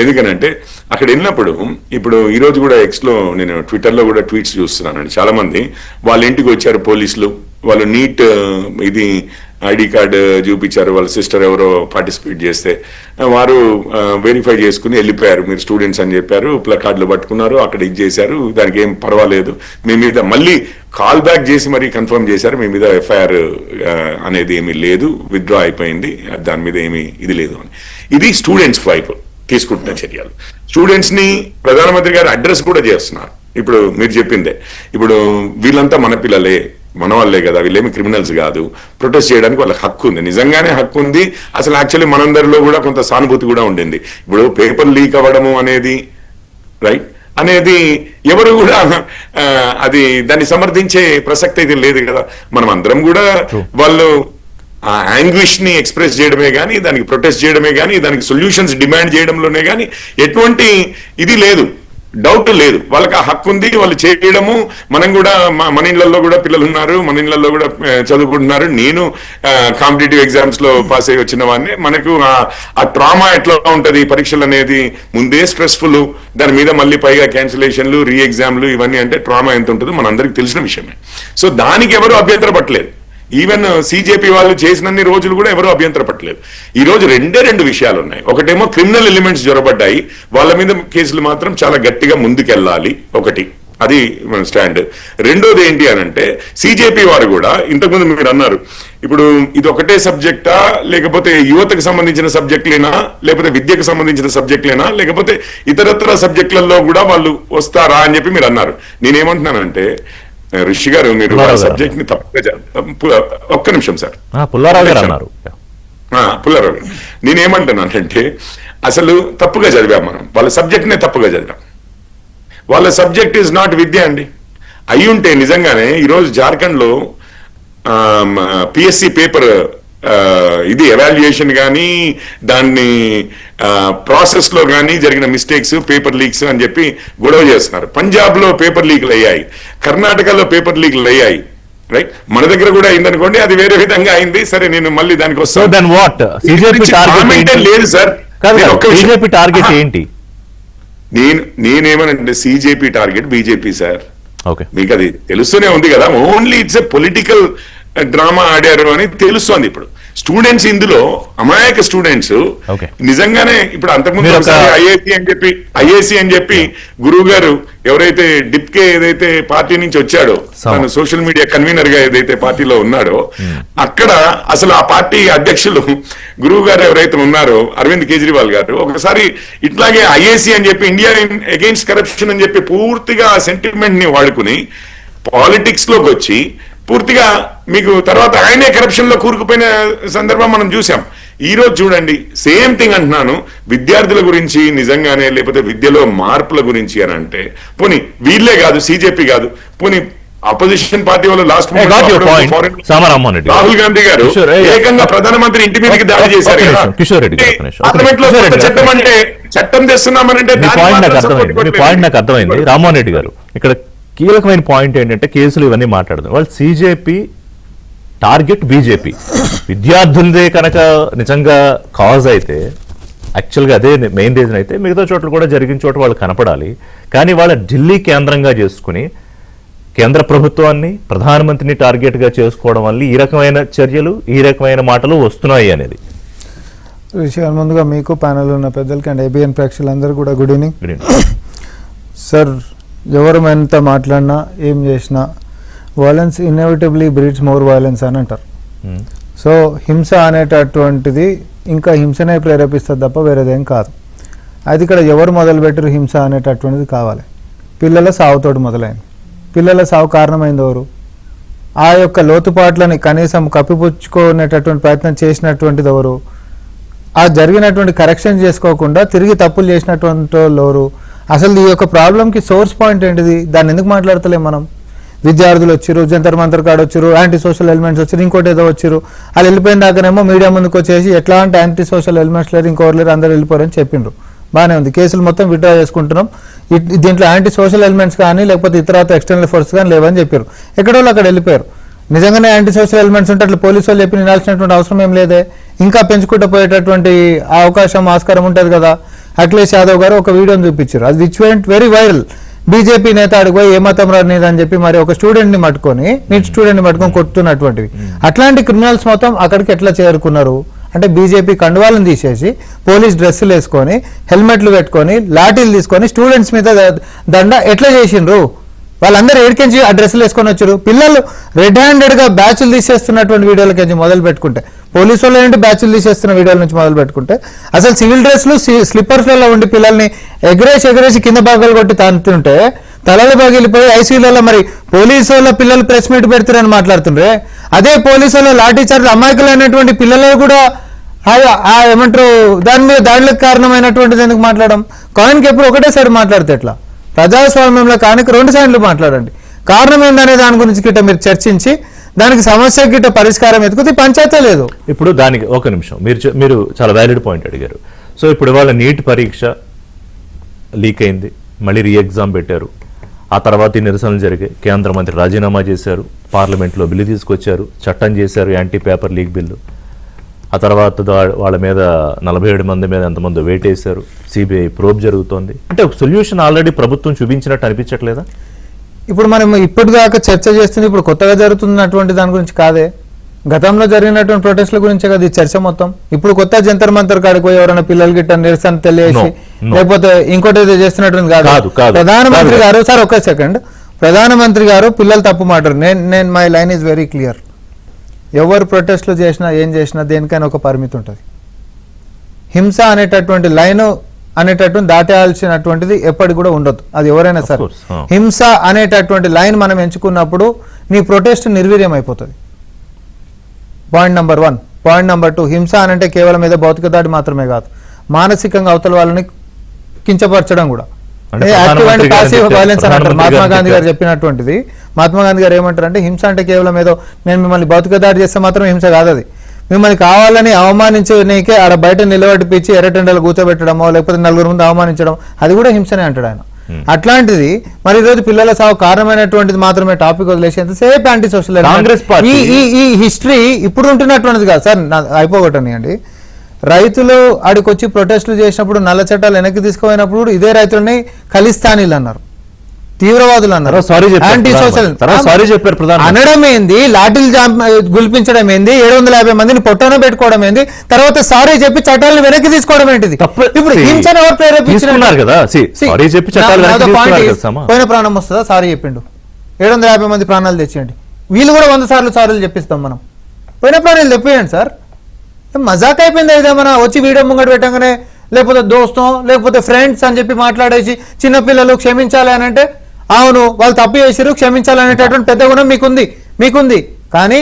ఎందుకనంటే అక్కడ వెళ్ళినప్పుడు ఇప్పుడు ఈ రోజు కూడా ఎక్స్ లో నేను ట్విట్టర్ లో కూడా ట్వీట్స్ చూస్తున్నానండి. చాలా మంది వాళ్ళ ఇంటికి వచ్చారు పోలీసులు, వాళ్ళు నీట్ ఇది ఐడి కార్డు చూపించారు, వాళ్ళ సిస్టర్ ఎవరో పార్టిసిపేట్ చేస్తే వారు వెరిఫై చేసుకుని వెళ్ళిపోయారు. మీరు స్టూడెంట్స్ అని చెప్పారు, ప్లకార్డులు పట్టుకున్నారు, అక్కడ ఇది చేశారు, దానికి ఏం పర్వాలేదు, మీ మీద మళ్ళీ కాల్ బ్యాక్ చేసి మరీ కన్ఫర్మ్ చేశారు, మీ మీద ఎఫ్ఐఆర్ అనేది ఏమీ లేదు, విత్డ్రా అయిపోయింది, దాని మీద ఏమీ ఇది లేదు అని. ఇది స్టూడెంట్స్ వైపు తీసుకుంటున్న చర్యలు. స్టూడెంట్స్ ని ప్రధానమంత్రి గారు అడ్రస్ కూడా చేస్తున్నారు. ఇప్పుడు మీరు చెప్పిందే, ఇప్పుడు వీళ్ళంతా మన పిల్లలే, మన వాళ్ళే కదా, వీళ్ళేమి క్రిమినల్స్ కాదు, ప్రొటెస్ట్ చేయడానికి వాళ్ళకి హక్కు ఉంది, నిజంగానే హక్కు ఉంది. అసలు యాక్చువల్లీ మనందరిలో కూడా కొంత సానుభూతి కూడా ఉండింది. ఇప్పుడు పేపర్ లీక్ అవ్వడము అనేది రైట్ అనేది ఎవరు కూడా అది దాన్ని సమర్థించే ప్రసక్తి అయితే లేదు కదా. మనం అందరం కూడా వాళ్ళు ఆ యాంగ్విష్ ని ఎక్స్ప్రెస్ చేయడమే కానీ, దానికి ప్రొటెస్ట్ చేయడమే కానీ, దానికి సొల్యూషన్స్ డిమాండ్ చేయడంలోనే కానీ ఎటువంటి ఇది లేదు, డౌట్ లేదు. వాళ్ళకి ఆ హక్కు ఉంది, వాళ్ళు చేయడము. మనం కూడా మన ఇళ్లలో కూడా పిల్లలు ఉన్నారు, మన ఇళ్లలో కూడా చదువుకుంటున్నారు. నేను కాంపిటేటివ్ ఎగ్జామ్స్ లో పాస్ అయ్యి వచ్చిన వాడిని. మనకు ఆ ట్రామా ఎట్లా ఉంటది, పరీక్షలు అనేది ముందే స్ట్రెస్ఫుల్, దాని మీద మళ్ళీ పైగా క్యాన్సిలేషన్లు, రీ ఎగ్జామ్లు, ఇవన్నీ అంటే ట్రామా ఎంత ఉంటుందో మన అందరికి తెలిసిన విషయమే. సో దానికి ఎవరు అభ్యంతర పట్టలేదు. ఈవెన్ సిజేపీ వాళ్ళు చేసినన్ని రోజులు కూడా ఎవరు అభ్యంతర పట్టలేదు. ఈ రోజు 2 విషయాలు ఉన్నాయి. ఒకటేమో క్రిమినల్ ఎలిమెంట్స్ జొరబడ్డాయి, వాళ్ళ మీద కేసులు మాత్రం చాలా గట్టిగా ముందుకెళ్ళాలి, ఒకటి అది మన స్టాండ్. రెండోది ఏంటి అని అంటే సిజేపీ వారు కూడా ఇంతకుముందు మీరు అన్నారు, ఇప్పుడు ఇది ఒకటే సబ్జెక్టా, లేకపోతే యువతకు సంబంధించిన సబ్జెక్టులేనా, లేకపోతే విద్యకు సంబంధించిన సబ్జెక్టులేనా, లేకపోతే ఇతరత్ర సబ్జెక్టులలో కూడా వాళ్ళు వస్తారా అని చెప్పి మీరు అన్నారు. నేనేమంటున్నానంటే రిషి గారు, మీరు సబ్జెక్ట్ ని తప్పుగా ఒక్క నిమిషం సార్, పుల్లారావు గారు అన్నారు. పుల్లారావు గారు, నేనేమంటున్నానంటే అసలు తప్పుగా చదివాం మనం, వాళ్ళ సబ్జెక్ట్ నే తప్పుగా చదివాం. వాళ్ళ సబ్జెక్ట్ ఈజ్ నాట్ విద్య అండి. అయి ఉంటే నిజంగానే ఈరోజు జార్ఖండ్ లో పిఎస్సి పేపర్ ఇది ఎవాల్యుయేషన్ కానీ, దాన్ని ప్రాసెస్ లో కానీ జరిగిన మిస్టేక్స్, పేపర్ లీక్స్ అని చెప్పి గొడవ చేస్తున్నారు. పంజాబ్ లో పేపర్ లీక్లు అయ్యాయి, కర్ణాటకలో పేపర్ లీక్లు అయ్యాయి, రైట్. మన దగ్గర కూడా అయిందనుకోండి, అది వేరే విధంగా అయింది. సరే, నేను మళ్ళీ దానికి వస్తాను. లేదు సార్, బీజేపీ టార్గెట్ ఏంటి? నేనేమనంటే సిజేపీ టార్గెట్ బీజేపీ సార్. మీకు అది తెలుస్తూనే ఉంది కదా. Only it's a political drama ఆడారు అని తెలుస్తోంది. ఇప్పుడు స్టూడెంట్స్ ఇందులో అమాయక స్టూడెంట్స్ Okay. నిజంగానే ఇప్పుడు అంతకుముందు మీరు ఒక- ఐఏసీ అని చెప్పి గురువు గారు ఎవరైతే డిప్కే ఏదైతే పార్టీ నుంచి వచ్చాడో తను సోషల్ మీడియా కన్వీనర్ గా ఏదైతే పార్టీలో ఉన్నాడో అక్కడ అసలు ఆ పార్టీ అధ్యక్షులు గురువు గారు ఎవరైతే ఉన్నారో అరవింద్ కేజ్రీవాల్ గారు ఒకసారి ఇట్లాగే ఐఏసీ అని చెప్పి ఇండియా అగెయిన్స్ట్ కరప్షన్ అని చెప్పి పూర్తిగా ఆ సెంటిమెంట్ ని వాడుకుని పాలిటిక్స్ లోకి వచ్చి పూర్తిగా మీకు తర్వాత ఆయనే కరప్షన్ లో కూరుకుపోయిన సందర్భం మనం చూసాం. ఈ రోజు చూడండి సేమ్ థింగ్ అంటున్నాను, విద్యార్థుల గురించి నిజంగానే లేకపోతే విద్యలో మార్పుల గురించి అని అంటే పోనీ వీళ్ళే కాదు, సిజేపీ కాదు, పోనీ అపోజిషన్ పార్టీ వాళ్ళు లాస్ట్ రాహుల్ గాంధీ గారు ఏకంగా ప్రధానమంత్రి ఇంటి మీదకి దాడి చేశారు కదా. కిషోర్ రెడ్డి గారు, పార్లమెంట్ లో చట్టం అంటే చట్టం తెస్తున్నామనంటే పాయింట్ నాకు అర్థమైంది. రామ్మోహన్ రెడ్డి గారు, ఇక్కడ కీలకమైన పాయింట్ ఏంటంటే కేసులు ఇవన్నీ మాట్లాడదాం. వాళ్ళు సిజేపీ టార్గెట్ బీజేపీ, విద్యార్థులదే కనుక నిజంగా కాజ్ అయితే యాక్చువల్గా అదే మెయిన్ రీజన్ అయితే మిగతా చోట్ల కూడా జరిగిన చోట వాళ్ళు కనపడాలి. కానీ వాళ్ళ ఢిల్లీ కేంద్రంగా చేసుకుని కేంద్ర ప్రభుత్వాన్ని ప్రధానమంత్రిని టార్గెట్గా చేసుకోవడం వల్ల ఈ రకమైన చర్యలు ఈ రకమైన మాటలు వస్తున్నాయి అనేది. విషయాలు ముందుగా మీకు ప్యానల్ ఉన్న పెద్దలకి అండ్ ఏబిఎన్ ప్రేక్షకులందరూ కూడా గుడ్ ఈవినింగ్. సార్, ఎవరు ఎంత మాట్లాడినా ఏం చేసినా వైలెన్స్ ఇన్ఎవిటబుల్లీ బ్రీడ్స్ మోర్ వైలెన్స్ అని అంటారు. సో హింస అనేటటువంటిది ఇంకా హింసనే ప్రేరేపిస్తుంది తప్ప వేరేదేం కాదు. అది ఇక్కడ ఎవరు మొదలుపెట్టరు హింస అనేటటువంటిది కావాలి. పిల్లల సావుతోటి మొదలైంది. పిల్లల సావు కారణమైంది ఎవరు? ఆ యొక్క లోతుపాట్లని కనీసం కప్పిపుచ్చుకునేటటువంటి ప్రయత్నం చేసినటువంటిది ఎవరు? ఆ జరిగినటువంటి కరెక్షన్ చేసుకోకుండా తిరిగి తప్పులు చేసినటువంటి వాళ్ళు ఎవరు? అసలు ఈ యొక్క ప్రాబ్లంకి సోర్స్ పాయింట్ ఏంటిది? దాన్ని ఎందుకు మాట్లాడతలేం మనం? విద్యార్థులు వచ్చారు, జంతర్ మంతర్ కాడ వచ్చారు, యాంటీ సోషల్ ఎలిమెంట్స్ వచ్చారు, ఇంకోటి ఏదో వచ్చారు. వాళ్ళు వెళ్ళిపోయిన దాకానేమో మీడియా ముందుకు వచ్చేసి ఎట్లాంటి యాంటీ సోషల్ ఎలిమెంట్స్ లేరు, ఇంకోరు లేరు, అందరూ వెళ్ళిపోరని చెప్పిండ్రు. బాగానే ఉంది, కేసులు మొత్తం విత్డ్రా చేసుకుంటున్నాం, దీంట్లో యాంటీ సోషల్ ఎలిమెంట్స్ కానీ లేకపోతే ఇతర ఎక్స్టర్నల్ ఫోర్స్ కానీ లేవని చెప్పారు. ఎక్కడో అక్కడ వెళ్ళిపోయారు. నిజంగానే యాంటీ సోషల్ ఎలిమెంట్స్ ఉంటే అట్లా పోలీసు వాళ్ళు చెప్పి వినాల్సినటువంటి అవసరం ఏం లేదే. ఇంకా పెంచుకుంటూ పోయేటటువంటి అవకాశం ఆస్కారం ఉంటుంది కదా. అఖిలేష్ యాదవ్ గారు ఒక వీడియోని చూపించారు, అది which went very viral. BJP నేత అడిగిపోయి ఏ మతం రానిది అని చెప్పి మరి ఒక స్టూడెంట్ని పట్టుకొని నీట్ స్టూడెంట్ని పట్టుకొని కొట్టుతున్నటువంటివి. అట్లాంటి క్రిమినల్స్ మొత్తం అక్కడికి ఎట్లా చేరుకున్నారు అంటే బీజేపీ కండువాలను తీసేసి పోలీస్ డ్రెస్సులు వేసుకొని హెల్మెట్లు పెట్టుకొని లాఠీలు తీసుకొని స్టూడెంట్స్ మీద దండ ఎట్లా చేసిండ్రు? వాళ్ళందరూ ఏడికించి ఆ డ్రెస్సులు వేసుకొని వచ్చారు. పిల్లలు రెడ్ హ్యాండెడ్గా బ్యాచ్లు తీసేస్తున్నటువంటి వీడియోలకి మొదలు పెట్టుకుంటే, పోలీసు వాళ్ళు ఏంటి బ్యాచ్లు తీసేస్తున్న వీడియోల నుంచి మొదలు పెట్టుకుంటే, అసలు సివిల్ డ్రెస్లు స్లిప్పర్స్లలో ఉండి పిల్లల్ని ఎగరేసి కింద భాగాలు కొట్టి తాంతుంటే తలలు పగిలిపోయి ఐసీయూలలో మరి పోలీసు వాళ్ళ పిల్లలు ప్రెస్ మీట్ పెడతారని మాట్లాడుతుండ్రే. అదే పోలీసు వాళ్ళ లాఠీ చార్జ్ అమాయకులైనటువంటి పిల్లలు కూడా ఏమంటారు దాని మీద దాడులకు కారణమైనటువంటిది ఎందుకు మాట్లాడడం? కాయిన్కి ఎప్పుడు ఒకటే సైడ్ మాట్లాడితే ఎట్లా? ప్రజాస్వామ్యంలో కానీ రెండు సైడ్లు మాట్లాడండి. కారణం ఏందనే దాని గురించి గిట్ట మీరు చర్చించి దానికి సమస్య గిట్ట పరిష్కారం ఎత్తుకుతే పంచాయతీ లేదు. ఇప్పుడు దానికి ఒక నిమిషం, మీరు చాలా వ్యాలిడ్ పాయింట్ అడిగారు. సో ఇప్పుడు వాళ్ళ నీట్ పరీక్ష లీక్ అయింది, మళ్ళీ రీ ఎగ్జామ్ పెట్టారు, ఆ తర్వాత ఈ నిరసనలు జరిగాయి, కేంద్ర మంత్రి రాజీనామా చేశారు, పార్లమెంట్లో బిల్లు తీసుకొచ్చారు, చట్టం చేశారు యాంటీ పేపర్ లీక్ బిల్లు. ఆ తర్వాత వాళ్ళ మీద 47 మంది మీద ఎంతమంది వెయిట్ వేశారు, సిబిఐ ప్రోబ్ జరుగుతోంది. అంటే ఒక సొల్యూషన్ ఆల్రెడీ ప్రభుత్వం చూపించినట్టు అనిపించట్లేదా? ఇప్పుడు మనం ఇప్పటిదాకా చర్చ చేస్తుంది ఇప్పుడు కొత్తగా జరుగుతున్నటువంటి దాని గురించి కాదే, గతంలో జరిగినటువంటి ప్రొటెస్ట్ల గురించే కదా ఈ చర్చ మొత్తం. ఇప్పుడు కొత్త జంతర్ మంతర్ కాడికి పోయి ఎవరైనా పిల్లలు గిట్ట నిరసన తెలియసి లేకపోతే ఇంకోటి ఏదో చేస్తున్నట్టు కాదు. ప్రధానమంత్రి గారు, సార్ ఒక్క సెకండ్, ప్రధానమంత్రి గారు పిల్లలు తప్పు మాట్లాడు. నేను my line is very clear. ఎవరు ప్రొటెస్ట్లు చేసినా ఏం చేసినా దేనికైనా ఒక పరిమితి ఉంటుంది. హింస అనేటటువంటి లైన్ అనేటటువంటి దాటాల్సినటువంటిది ఎప్పటికి కూడా ఉండదు, అది ఎవరైనా సరే. హింస అనేటటువంటి లైన్ మనం ఎంచుకున్నప్పుడు నీ ప్రొటెస్ట్ నిర్వీర్యం అయిపోతుంది. Point number 1. పాయింట్ నెంబర్ 2, హింస అనంటే కేవలం ఏదో భౌతిక దాడి మాత్రమే కాదు, మానసికంగా అవతల వాళ్ళని కించపరచడం కూడా. యాక్టివ్ అండ్ పాసివ్ వైలెన్స్ అని అంటారు. మహాత్మా గాంధీ గారు చెప్పినటువంటిది. మహాత్మా గాంధీ గారు ఏమంటారు అంటే హింస అంటే కేవలం ఏదో నేను మిమ్మల్ని భౌతిక దాడి చేస్తే మాత్రం హింస కాదు, అది మిమ్మల్ని కావాలని అవమానించనీకే ఆడ బయట నిలబడిపించి ఎర్రటెండలు కూర్చోబెట్టడమో లేకపోతే నలుగురు ముందు అవమానించడం, అది కూడా హింసనే అంటాడు ఆయన. అట్లాంటిది మరి ఈరోజు పిల్లల సాగు కారణమైనటువంటిది మాత్రమే టాపిక్ వదిలేసి ఎంతసేపు యాంటీ సోషల్ ఈ హిస్టరీ ఇప్పుడు ఉంటున్నటువంటిది కాదు సార్. అయిపోగొట్టని అండి, రైతులు ఆడికొచ్చి ప్రొటెస్టులు చేసినప్పుడు నల్ల చట్టాలు వెనక్కి తీసుకుపోయినప్పుడు ఇదే రైతులని ఖలిస్తానీలు అన్నారు. తీవ్రవాదులు అన్నారు, తర్వాత sorry చెప్పారు యాంటీ సోషల్ తర్వాత sorry చెప్పారు ప్రధానమంత్రి. అనడం ఏంది, లాఠీలు గుల్పించడం ఏంది, 750 మందిని పొట్టన పెట్టుకోవడం ఏంది, తర్వాత సారీ చెప్పి చట్టాలను వెనక్కి తీసుకోవడం ఏంటిది? ఇప్పుడు హింసను ఎవరు తీసుకున్నారు కదా, సారీ చెప్పి చట్టాలు వెనక్కి తీసుకున్నారు కదా సమా. పోయిన ప్రాణం వస్తుందా? సారీ చెప్పిండు, 750 మంది ప్రాణాలు తెచ్చేయండి, వీళ్ళు కూడా 100 సార్లు సారీలు చెప్పిస్తాం మనం. పోయిన ప్రాణాలు తెప్పియండి సార్. మజాక్ అయిపోయింది ఏదేమన్నా వచ్చి వీడియో ముంగట పెట్టగానే, లేకపోతే దోస్తం లేకపోతే ఫ్రెండ్స్ అని చెప్పి మాట్లాడేసి చిన్నపిల్లలు క్షమించాలి అని అంటే, అవును వాళ్ళు తప్పు చేసిరు క్షమించాలనేటటువంటి పెద్ద గుణం మీకుంది కానీ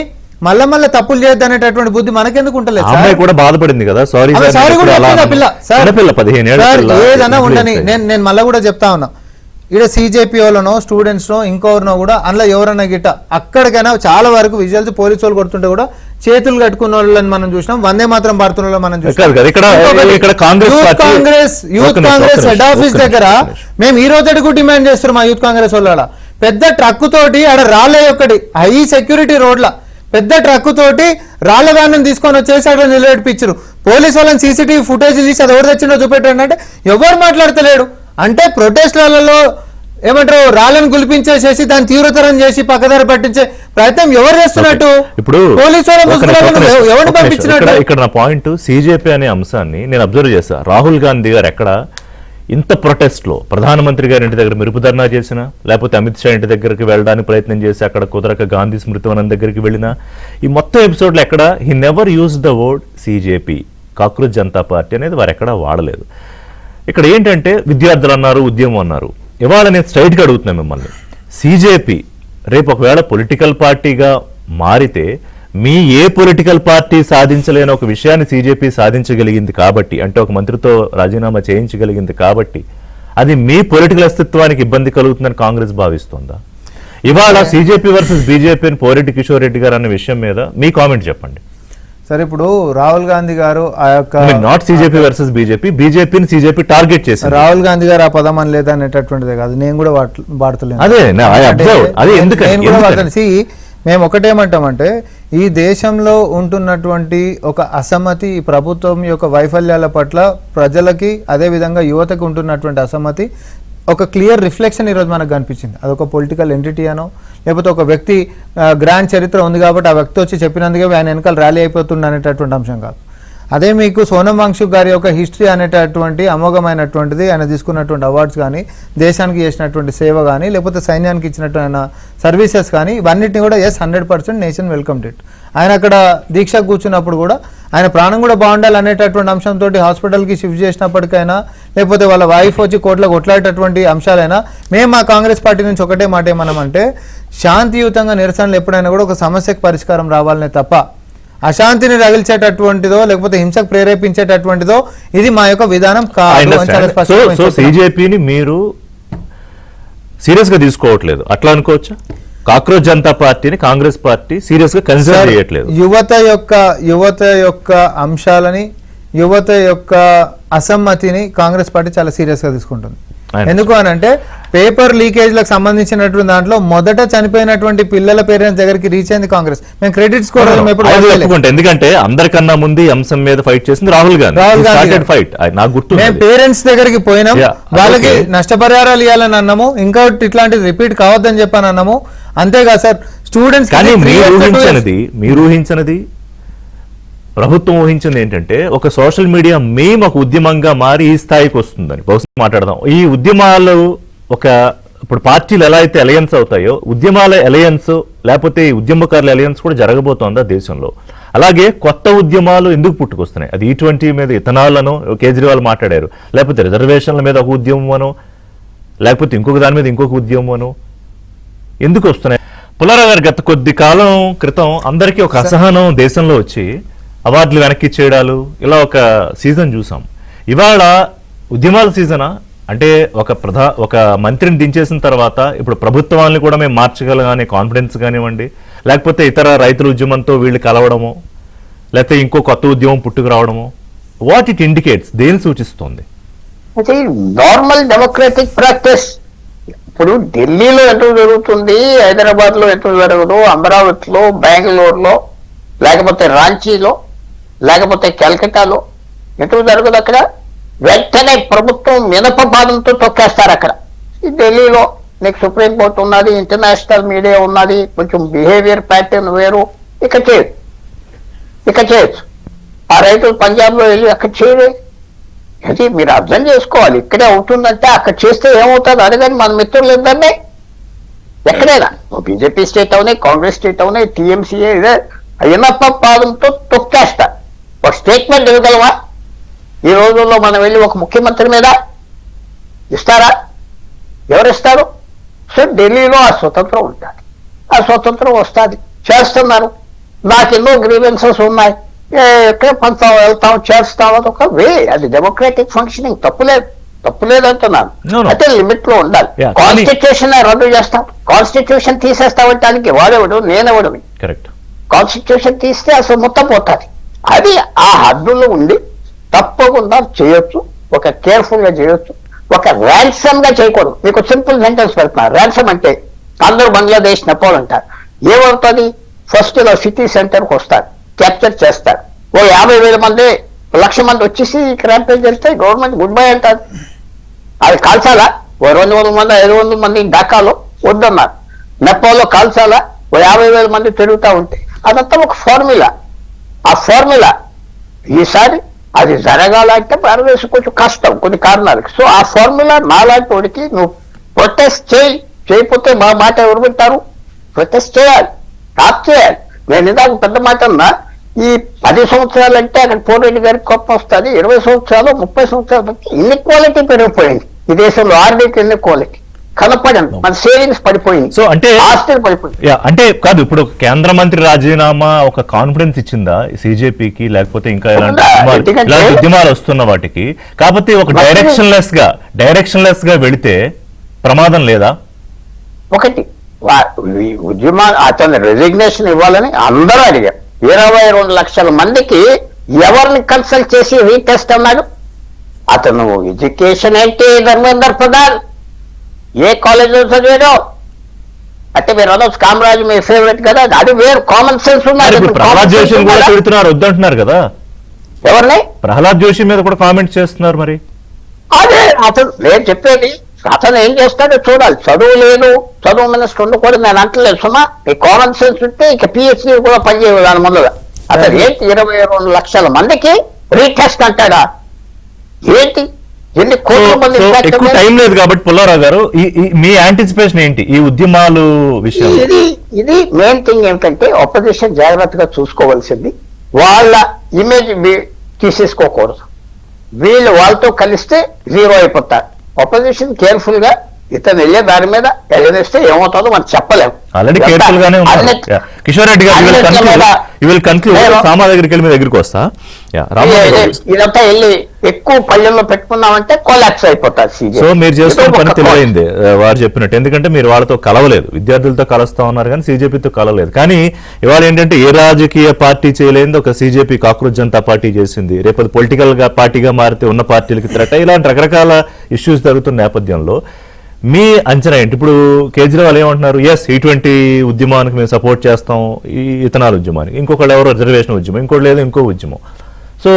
మళ్ళా తప్పులు చేయొద్దు అనేటటువంటి బుద్ధి మనకెందుకు ఉంటలేదు? అమ్మాయి కూడా బాధపడింది కదా, సారీ సారీ కూడా చెప్పింది ఆ పిల్ల. సార్ 15 ఏళ్ళ ఏదన్నా ఉండని, నేను మళ్ళీ కూడా చెప్తా ఉన్నా, ఇక్కడ సిజేపీ వాళ్ళనో స్టూడెంట్స్ నో ఇంకోరినో కూడా అందులో ఎవరన్నా గిట్ట అక్కడికైనా చాలా వరకు విజువల్స్ పోలీసు వాళ్ళు కొడుతుంటే కూడా చేతులు కట్టుకున్న వాళ్ళని మనం చూసినాం, వందే మాత్రం పాడుతున్న వాళ్ళని మనం చూసినాం. యూత్ కాంగ్రెస్ హెడ్ ఆఫీస్ దగ్గర మేము ఈ రోజు డిమాండ్ చేస్తున్నాం. మా యూత్ కాంగ్రెస్ వాళ్ళ పెద్ద ట్రక్ తోటి ఆడ రాళ్ళ ఒక్కటి హై సెక్యూరిటీ రోడ్ల పెద్ద ట్రక్ తోటి రాళ్ల వ్యాన్ తీసుకొని వచ్చేసి అక్కడ నిలబెట్టించారు. పోలీసు వాళ్ళని సీసీటీవీ ఫుటేజ్ తీసి అది ఎవరు తెచ్చిందో చూపెట్టండి అంటే ఎవరు మాట్లాడతలేడు. అంటే ప్రొటెస్ట్లలో ఏమంటారు రాళ్ళని గుల్పించేసేసి దాన్ని తీవ్రతరం చేసి పక్కదారి పట్టించే ప్రయత్నం ఎవరు చేస్తున్నట్టు? ఇప్పుడు పోలీసు ఎవరిని పంపించినట్టు? ఇక్కడ నా పాయింట్, సిజేపీ అనే అంశాన్ని నేను అబ్జర్వ్ చేశా. రాహుల్ గాంధీ గారు ఎక్కడ ఇంత ప్రొటెస్ట్ లో ప్రధానమంత్రి గారి ఇంటి దగ్గర మెరుపు ధర్నా చేసినా, లేకపోతే అమిత్ షా ఇంటి దగ్గరికి వెళ్ళడానికి ప్రయత్నం చేసి అక్కడ కుదరక గాంధీ స్మృతివనం దగ్గరికి వెళ్ళినా, ఈ మొత్తం ఎపిసోడ్ లో ఎక్కడ he never use the word CJP, cockroach Janata party అనేది వారు ఎక్కడా వాడలేదు. ఇక్కడ ఏంటంటే విద్యార్థులు అన్నారు, ఉద్యమం అన్నారు. ఇవాళ నేను స్ట్రైట్గా అడుగుతున్నాను మిమ్మల్ని, సిజేపీ రేపు ఒకవేళ పొలిటికల్ పార్టీగా మారితే మీ ఏ పొలిటికల్ పార్టీ సాధించలేని ఒక విషయాన్ని సిజేపీ సాధించగలిగింది కాబట్టి, అంటే ఒక మంత్రితో రాజీనామా చేయించగలిగింది కాబట్టి, అది మీ పొలిటికల్ అస్తిత్వానికి ఇబ్బంది కలుగుతుందని కాంగ్రెస్ భావిస్తుందా? ఇవాళ సిజేపీ వర్సెస్ బీజేపీ అని పోరెడ్డి కిషోర్ రెడ్డి గారు అన్న విషయం మీద మీ కామెంట్ చెప్పండి. సరే, ఇప్పుడు రాహుల్ గాంధీ గారు ఆ యొక్క నాట్ సిజేపీ వర్సెస్ బీజేపీని సిజేపీ టార్గెట్ చేసి, రాహుల్ గాంధీ గారు ఆ పదం అని లేదా అనేటటువంటిదే కాదు, నేను కూడా వాడతలేను. మేము ఒకటేమంటామంటే, ఈ దేశంలో ఉంటున్నటువంటి ఒక అసమ్మతి, ఈ ప్రభుత్వం యొక్క వైఫల్యాల పట్ల ప్రజలకి అదేవిధంగా యువతకు ఉంటున్నటువంటి అసమ్మతి ఒక క్లియర్ రిఫ్లెక్షన్ ఈరోజు మనకు కనిపించింది. అదొక పొలిటికల్ ఎంటిటీ అనో లేకపోతే ఒక వ్యక్తి గ్రాండ్ చరిత్ర ఉంది కాబట్టి ఆ వ్యక్తి వచ్చి చెప్పినందుకే ఆయన వెనకాల ర్యాలీ అయిపోతుంది అనేటటువంటి అంశం కాదు. అదే మీకు సోనం వాంగ్చుక్ గారి యొక్క హిస్టరీ అనేటటువంటి అమోఘమైనటువంటిది, ఆయన తీసుకున్నటువంటి అవార్డ్స్ కానీ, దేశానికి చేసినటువంటి సేవ కానీ, లేకపోతే సైన్యానికి ఇచ్చినటువంటి సర్వీసెస్ కానీ, ఇవన్నిటిని కూడా 100% నేషన్ వెల్కమ్డ్ ఇట్. ఆయన అక్కడ దీక్ష కూర్చున్నప్పుడు కూడా ఆయన ప్రాణం కూడా బాగుండాలి అనేటటువంటి అంశంతో హాస్పిటల్కి షిఫ్ట్ చేసినప్పటికైనా, లేకపోతే వాళ్ళ వైఫ్ వచ్చి కోర్టులో కొట్లాడేటటువంటి అంశాలైనా, మేము మా కాంగ్రెస్ పార్టీ నుంచి ఒకటే మాట ఏమన్నామంటే, శాంతియుతంగా నిరసనలు ఎప్పుడైనా కూడా ఒక సమస్యకు పరిష్కారం రావాలనే తప్ప అశాంతిని రగిల్చేటటువంటిదో లేకపోతే హింసకు ప్రేరేపించేటటువంటిదో ఇది మా యొక్క విధానం కాదు. సో సిజేపీని మీరు సీరియస్ గా తీసుకోవట్లేదు అట్లా అనుకోవచ్చా? కాక్రోచ్ జనతా పార్టీని కాంగ్రెస్ పార్టీ సీరియస్ గా కన్సిడర్ చేయట్లేదు. యువత యొక్క అంశాలని, యువత యొక్క అసమ్మతిని కాంగ్రెస్ పార్టీ చాలా సీరియస్ గా తీసుకుంటుంది. ఎందుకు అని అంటే, పేపర్ లీకేజ్లకు సంబంధించినటువంటి దాంట్లో మొదట చనిపోయినటువంటి పిల్లల పేరెంట్స్ దగ్గరికి రీచ్ అయింది కాంగ్రెస్. మేము క్రెడిట్స్ కూడా ఎందుకంటే అందరికన్నా ముందు అంశం మీద ఫైట్ చేసింది రాహుల్ గాంధీ ఫైట్. నాకు గుర్తు, మేము పేరెంట్స్ దగ్గరికి పోయినాం, వాళ్ళకి నష్టపరిహారాలు ఇవ్వాలని అన్నాము, ఇంకా ఇట్లాంటిది రిపీట్ కావద్దని చెప్పని అన్నాము. అంతేగా సార్, స్టూడెంట్స్ కానీ మీరు ఊహించినది ప్రభుత్వం ఊహించింది ఏంటంటే, ఒక సోషల్ మీడియా మేం ఒక ఉద్యమంగా మారి ఈ స్థాయికి వస్తుందని బహుశా మాట్లాడదాం. ఈ ఉద్యమాలు ఇప్పుడు పార్టీలు ఎలా అయితే అలయన్స్ అవుతాయో, ఉద్యమాల అలయన్స్ లేకపోతే ఈ ఉద్యమకారుల అలయన్స్ కూడా జరగబోతోందా దేశంలో? అలాగే కొత్త ఉద్యమాలు ఎందుకు పుట్టుకొస్తున్నాయి? అది E20 మీద ఇథనాలను కేజ్రీవాల్ మాట్లాడారు, లేకపోతే రిజర్వేషన్ల మీద ఒక ఉద్యమం అనో, లేకపోతే ఇంకొక దాని మీద ఇంకొక ఉద్యమం అనో ఎందుకు వస్తున్నాయి? పుల్లారావు గారు, గత కొద్ది కాలం క్రితం అందరికీ ఒక అసహనం దేశంలో వచ్చి అవార్డులు వెనక్కి ఇచ్చేయడాలు, ఇలా ఒక సీజన్ చూసాం. ఇవాళ ఉద్యమాల సీజనా? అంటే ఒక మంత్రిని దించేసిన తర్వాత ఇప్పుడు ప్రభుత్వాన్ని కూడా మేము మార్చగలగానే కాన్ఫిడెన్స్ కానివ్వండి, లేకపోతే ఇతర రైతుల ఉద్యమంతో వీళ్ళు కలవడము, లేకపోతే ఇంకో కొత్త ఉద్యమం పుట్టుకు రావడము, వాట్ ఇట్ ఇండికేట్స్, దేని సూచిస్తుంది? అది నార్మల్ డెమోక్రటిక్ ప్రాక్టీస్. ఇప్పుడు ఢిల్లీలో ఎటు జరుగుతుంది, హైదరాబాద్ లో ఎటు జరగదు, అమరావతిలో, బెంగళూరులో, లేకపోతే రాంచీలో, లేకపోతే కలకత్తాలో ఎటు జరగదు. అక్కడ వెంటనే ప్రభుత్వం మినప పాదంతో తొక్కేస్తారు. అక్కడ ఢిల్లీలో నీకు సుప్రీం కోర్టు ఉన్నది, ఇంటర్నేషనల్ మీడియా ఉన్నది, కొంచెం బిహేవియర్ ప్యాటర్న్ వేరు, ఇక చేయొచ్చు. ఆ రైతులు పంజాబ్ లో వెళ్ళి అక్కడ చేయలే. అది మీరు అర్థం చేసుకోవాలి. ఇక్కడే అవుతుందంటే అక్కడ చేస్తే ఏమవుతుంది అడగని మన మిత్రులు ఇద్దరినే. ఎక్కడైనా బీజేపీ స్టేట్ అవునాయి, కాంగ్రెస్ స్టేట్ అవునాయి, టీఎంసీఏ ఇదే అయినప్ప పాదంతో తొక్కేస్తా. ఒక స్టేట్మెంట్ ఇవ్వగలవా? ఈ రోజుల్లో మనం వెళ్ళి ఒక ముఖ్యమంత్రి మీద ఇస్తారా? ఎవరిస్తారు? సో ఢిల్లీలో ఆ స్వతంత్రం ఉంటుంది, ఆ స్వతంత్రం వస్తుంది, చేస్తున్నారు. నాకు ఎన్నో గ్రీవెన్సెస్ ఉన్నాయి, ఎక్కడ పంచుతాం, వెళ్తాం, చేస్తాం, అదొక వే. అది డెమోక్రాటిక్ ఫంక్షనింగ్, తప్పులేదు అంటున్నాను. అయితే లిమిట్ లో ఉండాలి. కాన్స్టిట్యూషన్ రద్దు చేస్తాం, కాన్స్టిట్యూషన్ తీసేస్తామంటానికి వాడేవాడు, నేనెవడు. కాన్స్టిట్యూషన్ తీస్తే అసలు మొత్తం పోతుంది. అది ఆ హద్దుల్లో ఉండి తప్పకుండా చేయొచ్చు, ఒక కేర్ఫుల్ గా చేయొచ్చు, ఒక ర్యాన్సమ్ గా చేయకూడదు. మీకు సింపుల్ సెంటెన్స్ పెడుతున్నారు. ర్యాన్సమ్ అంటే అందరూ బంగ్లాదేశ్ నెపాల్ అంటారు. ఏమవుతుంది? ఫస్ట్ ఇలా సిటీ సెంటర్కి వస్తారు, క్యాప్చర్ చేస్తారు. ఓ 50,000 మంది, 1,00,000 మంది వచ్చేసి క్రాంపేజ్ వెళ్తే గవర్నమెంట్ గుడ్ బై అంటారు. అది కాల్చాలా? ఓ 200 మంది 500 మంది ఢాకాలో వద్దన్నారు. నెపాల్లో కాల్చాలా? ఓ 50,000 మంది తిరుగుతూ ఉంటే అదంతా ఒక ఫార్ములా. ఆ ఫార్ములా ఈసారి అది జరగాలంటే భారతదేశం కొంచెం కష్టం కొన్ని కారణాలకి. సో ఆ ఫార్ములా నాలాంటి వాడికి నువ్వు ప్రొటెస్ట్ చేయకపోతే మా మాట ఎవరు పెట్టారు? ప్రొటెస్ట్ చేయాలి, టాప్ చేయాలి. నేను ఇందాక పెద్ద మాట అన్నా, ఈ 10 సంవత్సరాలు అంటే అక్కడ పోరెడ్డి గారికి కోపం వస్తుంది. 20 సంవత్సరాలు 30 సంవత్సరాల బట్టి ఇన్ఈక్వాలిటీ పెరిగిపోయింది ఈ దేశంలో. ఆర్థిక ఇన్ఈక్వాలిటీ కనపడండి, మన సేవింగ్స్ పడిపోయింది. సో అంటే ఆస్తులు పడిపోయింది. అంటే కాదు, ఇప్పుడు కేంద్ర మంత్రి రాజీనామా ఒక కాన్ఫిడెన్స్ ఇచ్చిందా సిజేపీకి, లేకపోతే ఇంకా ఇలాంటి ఉద్యమాలు వస్తున్న వాటికి? కాకపోతే ఒక డైరెక్షన్ లెస్ గా వెళితే ప్రమాదం లేదా? ఒకటి ఉద్యమా అతను రెసిగ్నేషన్ ఇవ్వాలని అందరూ అడిగారు. 22 లక్షల మందికి ఎవరిని కన్సల్ట్ చేసి రీటెస్ట్ అన్నాడు? అతను ఎడ్యుకేషన్ ఏంటి? ధర్మేందర్ ప్రధాన్ ఏ కాలేజీలో చదివాడో అంటే మీరు అనొచ్చు కామరాజ్ మీ ఫేవరెట్ కదా, అది వేరు. కామన్ సెన్స్ ఉన్నది. ప్రహ్లాద్ జోషి కూడా తిడుతున్నారు, వద్దంటున్నారు కదా. ఎవరిని? ప్రహ్లాద్ జోషి మీద కూడా కామెంట్స్ చేస్తున్నారు. మరి అదే అతను నేను చెప్పేది, అతను ఏం చేస్తాడో చూడాలి. చదువు లేదు, చదువు మినిస్టర్ ఉండకూడదు నేను అంటలేదు సుమా. ఈ కామన్ సెన్స్ ఉంటే ఇక పిహెచ్డీ కూడా పనిచేయదు దాని ముందుగా. అతను ఏంటి 22 లక్షల మందికి రీటెస్ట్ అంటాడా? ఏంటి ఎన్ని కోట్ల మంది? ఎక్కువ టైం లేదు కాబట్టి పుల్లారావు గారు, మీ యాంటిసిపేషన్ ఏంటి ఈ ఉద్యమాలు విషయం? ఇది మెయిన్ థింగ్ ఏంటంటే ఆపోజిషన్ జాగ్రత్తగా చూసుకోవాల్సింది, వాళ్ళ ఇమేజ్ తీసేసుకోకూడదు. వీళ్ళు వాళ్ళతో కలిస్తే జీరో అయిపోతారు. ఆపోజిషన్ కేర్ఫుల్ గా ఇతను వెళ్ళే దాని మీద ఎగనిస్తే ఏమవుతుందో మనం చెప్పలేము. ఆల్రెడీ కేర్ఫుల్ గానే ఉన్నారు. కిషోర్ రెడ్డి గారు సామా దగ్గరికి వెళ్ళి మీ దగ్గరికి వస్తా. ఇదంతా వెళ్ళి ఎక్కువ పల్లెల్లో పెట్టుకున్నామంటే కొలాప్స్ అయిపోతారు. సో మీరు చేస్తున్న పని తెలియదు వారు చెప్పినట్టు, ఎందుకంటే మీరు వాళ్ళతో కలవలేదు, విద్యార్థులతో కలుస్తా ఉన్నారు కానీ సిజేపీతో కలవలేదు. కానీ ఇవాళ ఏంటంటే ఏ రాజకీయ పార్టీ చేయలేదు ఒక సిజేపీ కాక్రోచ్ జనతా పార్టీ చేసింది. రేపు పొలిటికల్ గా పార్టీగా మారితే ఉన్న పార్టీలకి త్రెట్, ఇలాంటి రకరకాల ఇష్యూస్ జరుగుతున్న నేపథ్యంలో మీ అంచనా ఏంటి? ఇప్పుడు కేజ్రీవాల్ ఏమంటున్నారు, ఎస్ ఇటువంటి ఉద్యమానికి మేము సపోర్ట్ చేస్తాం, ఈ ఇథనాల్ ఉద్యమానికి, ఇంకొకళ్ళు ఎవరో రిజర్వేషన్ ఉద్యమం, ఇంకోటి లేదు ఇంకో ఉద్యమం. So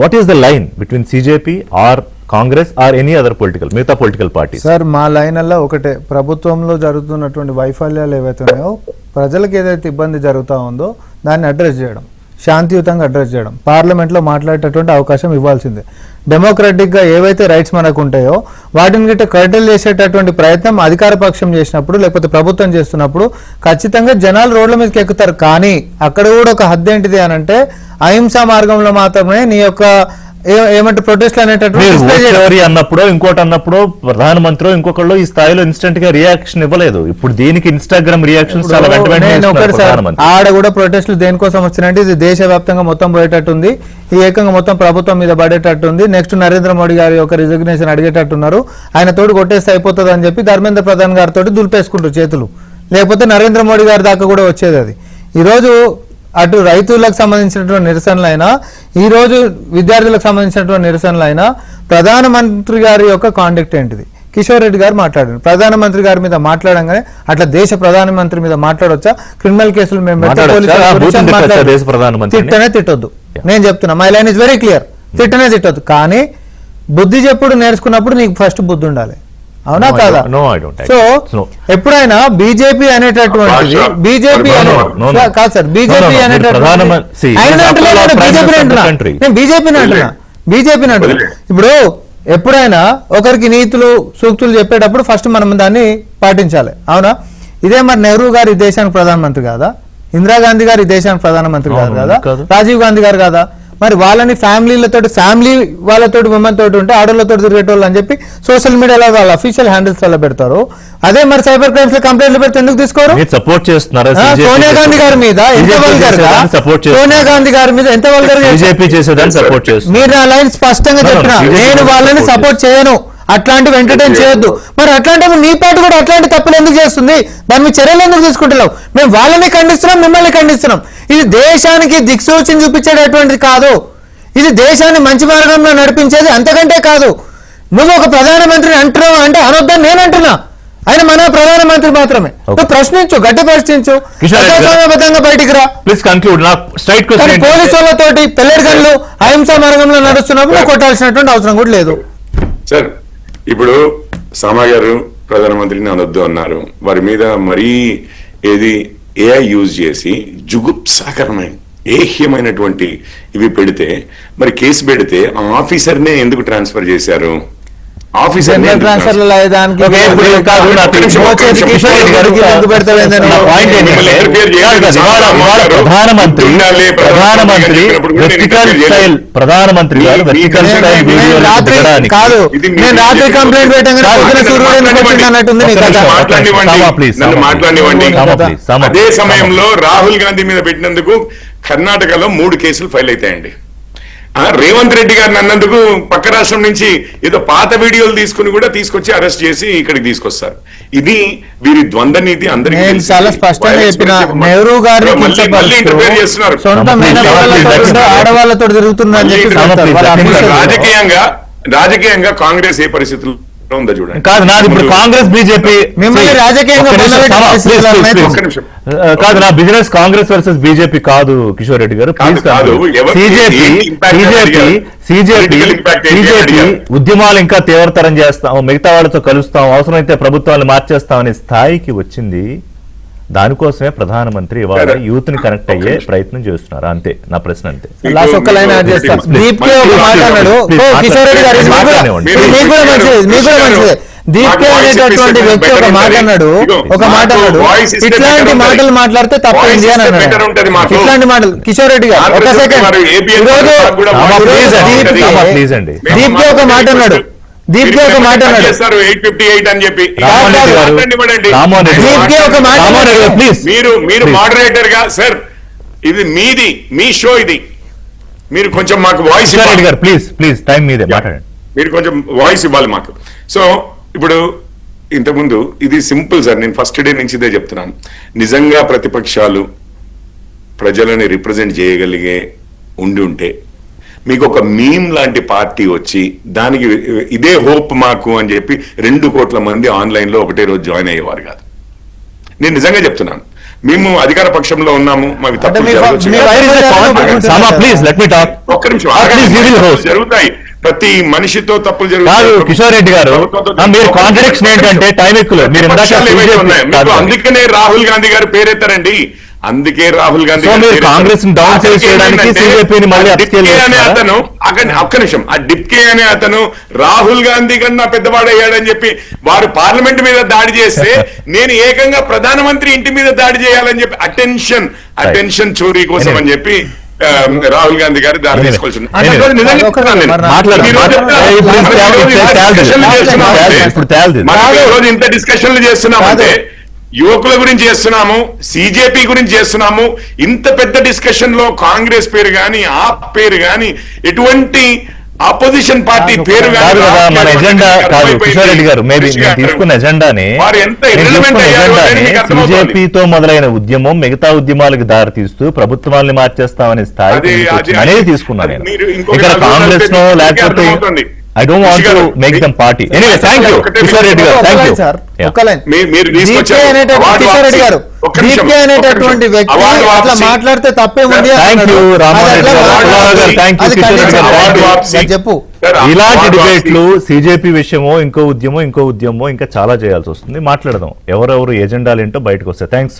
what is the line between CJP or Congress or any other మిగతా పొలిటికల్ పార్టీ? సార్ మా లైన్ అలా ఒకటే, ప్రభుత్వంలో జరుగుతున్నటువంటి వైఫల్యాలు ఏవైతే ఉన్నాయో, ప్రజలకు ఏదైతే ఇబ్బంది జరుగుతూ ఉందో దాన్ని అడ్రస్ చేయడం, శాంతియుతంగా అడ్రస్ చేయడం, పార్లమెంట్లో మాట్లాడేటటువంటి అవకాశం ఇవ్వాల్సిందే. డెమోక్రటిక్గా ఏవైతే రైట్స్ మనకు ఉంటాయో వాటిని గిట్ట కర్టెల్ చేసేటటువంటి ప్రయత్నం అధికార పక్షం చేసినప్పుడు లేకపోతే ప్రభుత్వం చేస్తున్నప్పుడు ఖచ్చితంగా జనాలు రోడ్ల మీదకి ఎక్కుతారు. కానీ అక్కడ కూడా ఒక హద్దు ఏంటిది అని అంటే, అహింసా మార్గంలో మాత్రమే నీ యొక్క ఏమంటే ప్రొటెస్ట్ అనేటటువంటి అన్నప్పుడు ఇంకోటి అన్నప్పుడు ప్రధానమంత్రి ఇంకొకళ్ళు ఈ స్థాయిలో ఇన్స్టెంట్ గా రియాక్షన్ ఇవ్వలేదు. ఇప్పుడు దీనికి ఇన్స్టాగ్రామ్ రియాక్షన్స్ ఆడ కూడా ప్రొటెస్ట్లు దేనికోసం వచ్చినాయంటే ఇది దేశవ్యాప్తంగా మొత్తం పోయేటట్టుంది, ఈ ఏకంగా మొత్తం ప్రభుత్వం మీద పడేటట్టుంది. నెక్స్ట్ నరేంద్ర మోడీ గారి యొక్క రిజిగ్నేషన్ అడిగేటట్టున్నారు, ఆయన తోటి కొట్టేస్తే అయిపోతుంది అని చెప్పి ధర్మేంద్ర ప్రధాన్ గారితో దులిపేసుకుంటారు చేతులు, లేకపోతే నరేంద్ర మోడీ గారి దాకా కూడా వచ్చేది. అది ఈరోజు అటు రైతులకు సంబంధించినటువంటి నిరసనలైనా, ఈరోజు విద్యార్థులకు సంబంధించినటువంటి నిరసనలైనా, ప్రధానమంత్రి గారి యొక్క కాండక్ట్ ఏంటిది? కిషోర్ రెడ్డి గారు మాట్లాడారు, ప్రధానమంత్రి గారి మీద మాట్లాడంగానే అట్లా దేశ ప్రధానమంత్రి మీద మాట్లాడొచ్చా? క్రిమినల్ కేసులు మేము తిట్టనే తిట్టొద్దు. నేను చెప్తున్నా, my line is very clear, తిట్టనే తిట్టొద్దు. కానీ బుద్ధి చెప్పుడు నేర్చుకున్నప్పుడు నీకు ఫస్ట్ బుద్ధి ఉండాలి. అవునా కాదా? No, I don't. So No. ఎప్పుడైనా బీజేపీ అనేటటువంటి Sure. BJP No, no, no, no. కాదు sir, BJP No, no, no. See, బీజేపీని అంటున్నా, country. నేను బీజేపీని అంటున్నా, బీజేపీని అంటున్నా. వదిలే. ఇప్పుడు ఎప్పుడైనా ఒకరికి నీతులు సూక్తులు చెప్పేటప్పుడు ఫస్ట్ మనం దాన్ని పాటించాలి, అవునా? ఇదే మరి నెహ్రూ గారు ఈ దేశానికి ప్రధానమంత్రి కాదా? ఇందిరాగాంధీ గారు ఈ దేశానికి ప్రధానమంత్రి కాదు అవును, కదా? కాదు. రాజీవ్ గాంధీ గారు కాదా? మరి వాళ్ళని ఫ్యామిలీ వాళ్ళతో ఉమెన్ తోటి ఉంటే ఆడోళ్ళతో తిరిగేటోళ్ళు అని చెప్పి సోషల్ మీడియాలో వాళ్ళ అఫీషియల్ హ్యాండిల్స్ వల్ల పెడతారు. అదే మరి సైబర్ క్రైమ్స్ లో కంప్లైంట్లు పెడితే ఎందుకు తీసుకోరు? సపోర్ట్ చేస్తున్నారా? సోనియా గాంధీ గారి మీద ఎంత వల్గర్ గా, సోనియా గాంధీ గారి మీద ఎంత వల్గర్ గా బీజేపీ చేసేదాన్ని సపోర్ట్ చేస్తున్నారు. మీరు నా లైన్ స్పష్టంగా No, no, చెప్పిన, BJP నేను వాళ్ళని support సపోర్ట్ చేయను, అట్లాంటివి ఎంటర్టైన్ చేయొద్దు. మరి అట్లాంటి నీ పార్టీ కూడా అట్లాంటి తప్పులు ఎందుకు చేస్తుంది? దాని మీద చర్యలు ఎందుకు తీసుకుంటున్నావు? మేము వాళ్ళని ఖండిస్తున్నాం, మిమ్మల్ని ఖండిస్తున్నాం. ఇది దేశానికి దిక్సూచిని చూపించేటటువంటిది కాదు, ఇది దేశాన్ని మంచి మార్గంలో నడిపించేది అంతకంటే కాదు. నువ్వు ఒక ప్రధానమంత్రిని అంటున్నావు అంటే అనొద్దని నేను అంటున్నా, ఆయన మన ప్రధానమంత్రి మాత్రమే. నువ్వు ప్రశ్నించు, గట్టి ప్రశ్నించు, కిషోర్ రెడ్డి గారు. ప్రజాస్వామ్యబద్ధంగా బయటికి రా. Please conclude. నా స్ట్రైట్ కానీ క్వశ్చన్ పోలీసు వాళ్ళతోటి పెల్లడి గన్లు అహింసా మార్గంలో నడుస్తున్నప్పుడు నువ్వు కొట్టాల్సినటువంటి అవసరం కూడా లేదు. సార్ ఇప్పుడు సామా గారు ప్రధానమంత్రిని అనొద్దు అన్నారు, వారి మీద మరీ ఏది ఏఐ యూజ్ చేసి జుగుప్సాకరమైన ఏహ్యమైనటువంటి ఇవి పెడితే, మరి కేసు పెడితే ఆ ఆఫీసర్నే ఎందుకు ట్రాన్స్ఫర్ చేశారు? జనరల్ ట్రాన్స్ఫర్ దానికి ఓకే, ఇప్పుడు కాదు, నాకు నిమిషం, ఒక్క నిమిషం. కిషోర్ రెడ్డి గారు ఎందుకు పెడతావేందని నా పాయింట్ ఏంటంటే, మిమ్మల్ని ఇంటర్ఫియర్ చేయలేదు. కాదు, ఇవాళ ప్రధానమంత్రి వెర్టికల్ స్టైల్ ప్రధానమంత్రి గారు వెర్టికల్ స్టైల్ వీడియో కాదు, నేను రాత్రి కంప్లైంట్ పెట్టగానే పొద్దున సూర్యుడు ఎందుకు వచ్చింది అన్నట్టుంది నీ కథ. నన్ను మాట్లాడనివ్వండి. సామా, అదే సమయంలో రాహుల్ గాంధీ మీద పెట్టినందుకు కర్ణాటకలో 3 కేసులు ఫైల్ అవుతాయండి. రేవంత్ రెడ్డి గారిని అన్నందుకు పక్క రాష్ట్రం నుంచి ఏదో పాత వీడియోలు తీసుకుని కూడా తీసుకొచ్చి అరెస్ట్ చేసి ఇక్కడికి తీసుకొస్తారు. ఇది వీరి ద్వంద్వ నీతి అందరికీ నేను తెలిసింది. చాలా స్పష్టంగా చెప్పిన, నెహ్రూ గారిని మళ్ళీ ఇంటర్ఫేర్ చేస్తున్నారు. సొంత మేనమామలతో ఆడవాళ్ళతో తిరుగుతున్నా అని చెప్పి చెప్తారు. వాళ్ళ అఫీషియల్ రాజకీయంగా కాంగ్రెస్ ఏ పరిస్థితుల్లో ఉందో చూడండి. కాదు, నాది ఇప్పుడు కాంగ్రెస్ బీజేపీ మిమ్మల్ని రాజకీయంగా ఒక్క నిమిషం. కాదు, నా బిజినెస్ కాంగ్రెస్ వర్సెస్ బీజేపీ కాదు కిషోర్ రెడ్డి గారు. కాదు, కాదు. బీజేపీ ఉద్యమాలు ఇంకా తీవ్రతరం చేస్తాం, మిగతా వాళ్ళతో కలుస్తాం, అవసరమైతే ప్రభుత్వాన్ని మార్చేస్తాం అనే స్థాయికి వచ్చింది. దానికోసమే ప్రధానమంత్రి ఇవాళ యూత్ ని కనెక్ట్ అయ్యే ప్రయత్నం చేస్తున్నారు. అంతే నా ప్రశ్న. అంతే. లాస్ట్ ఒక్క లైన్ యాడ్ చేస్తా. దీప్కే ఒక మాట అన్నాడు. కిషోర్ రెడ్డి గారు, మీకు కూడా మంచిది. దీప్కే అనేటటువంటి వ్యక్తి ఒక మాట అన్నాడు, ఇట్లాంటి మాటలు మాట్లాడితే తప్పైంది అని అన్నాడు. ఇట్లాంటి మాటలు కిషోర్ రెడ్డి గారు ఒక సెకండ్, దీప్కే ఒక మాట అన్నాడు, దీప్కే ఒక మాట అన్నాడు, 858 అని చెప్పి దీప్కే ఒక మాట మీరు మోడరేటర్ గా, సార్ ఇది మీది, మీ షో ఇది, మీరు కొంచెం మాకు వాయిస్ గారు ప్లీజ్ టైం మీదే మాట్లాడండి. మీరు కొంచెం వాయిస్ ఇవ్వాలి మాకు. సో ఇప్పుడు ఇంతకుముందు ఇది సింపుల్ సార్, నేను ఫస్ట్ డే నుంచి ఇదే చెప్తున్నాను. నిజంగా ప్రతిపక్షాలు ప్రజలని రిప్రజెంట్ చేయగలిగే ఉంటే మీకు ఒక మీమ్ లాంటి పార్టీ వచ్చి దానికి ఇదే హోప్ మాకు అని చెప్పి 2 కోట్ల మంది ఆన్లైన్ లో ఒకటే రోజు జాయిన్ అయ్యేవారు కాదు. నేను నిజంగా చెప్తున్నాను. మేము అధికార పక్షంలో ఉన్నాము, మాకు తప్పులు జరుగుతాయి, ప్రతి మనిషితో తప్పులు జరుగుతాయి. కిషోర్ రెడ్డి గారు, మీరు కాంట్రడిక్షన్ ఏంటంటే టైం ఎక్కువ. అందుకనే రాహుల్ గాంధీ గారు పేరెత్తారండి. అందుకే రాహుల్ గాంధీ కాంగ్రెస్ డౌన్ చేయడానికి అతను ఒక్క నిమిషం, ఆ డిప్కే అనే అతను రాహుల్ గాంధీ కన్నా పెద్దవాడయ్యాడని చెప్పి వారు పార్లమెంట్ మీద దాడి చేస్తే నేను ఏకంగా ప్రధానమంత్రి ఇంటి మీద దాడి చేయాలని చెప్పి అటెన్షన్ చోరీ కోసం అని చెప్పి రాహుల్ గాంధీ గారు దాడి తీసుకోవాల్సి ఇంత డిస్కషన్లు చేస్తున్నామంటే యువకుల గురించి చేస్తున్నాము, సిజేపీ గురించి చేస్తున్నాము. ఇంత పెద్ద డిస్కషన్ లో కాంగ్రెస్ పేరు గాని, ఆప్ పేరు గాని, ఎటువంటి అపోజిషన్ పార్టీ పేరు గాని మన ఎజెండా కాదు. కిషోర్ రెడ్డి గారు, మేబీ తీసుకున్న ఎజెండానే బీజేపీతో మొదలైన ఉద్యమం మిగతా ఉద్యమాలకు దారి తీస్తూ ప్రభుత్వాన్ని మార్చేస్తామనే స్థాయి అనేది తీసుకున్నాను నేను. ఇక్కడ కాంగ్రెస్ నో లేకపోతే I don't want to make them party. Anyway, thank you. Kishore Reddy గారు, thank you. దీప్కే అనేటటువంటి వ్యక్తి అట్లా మాట్లాడితే తప్పేముంది? Thank you, రామారెడ్డి గారు. Thank you, కిషోర్ రెడ్డి గారు. చెప్పు. సార్, ఇలాంటి ఆ డిబేట్లు సిజేపీ విషయమో ఇంకో ఉద్యమో ఇంకా చాలా చేయాల్సి వస్తుంది. మాట్లాడదాం, ఎవరెవరు ఎజెండాలు ఏంటో బయటకు వస్తాయి. థ్యాంక్స్.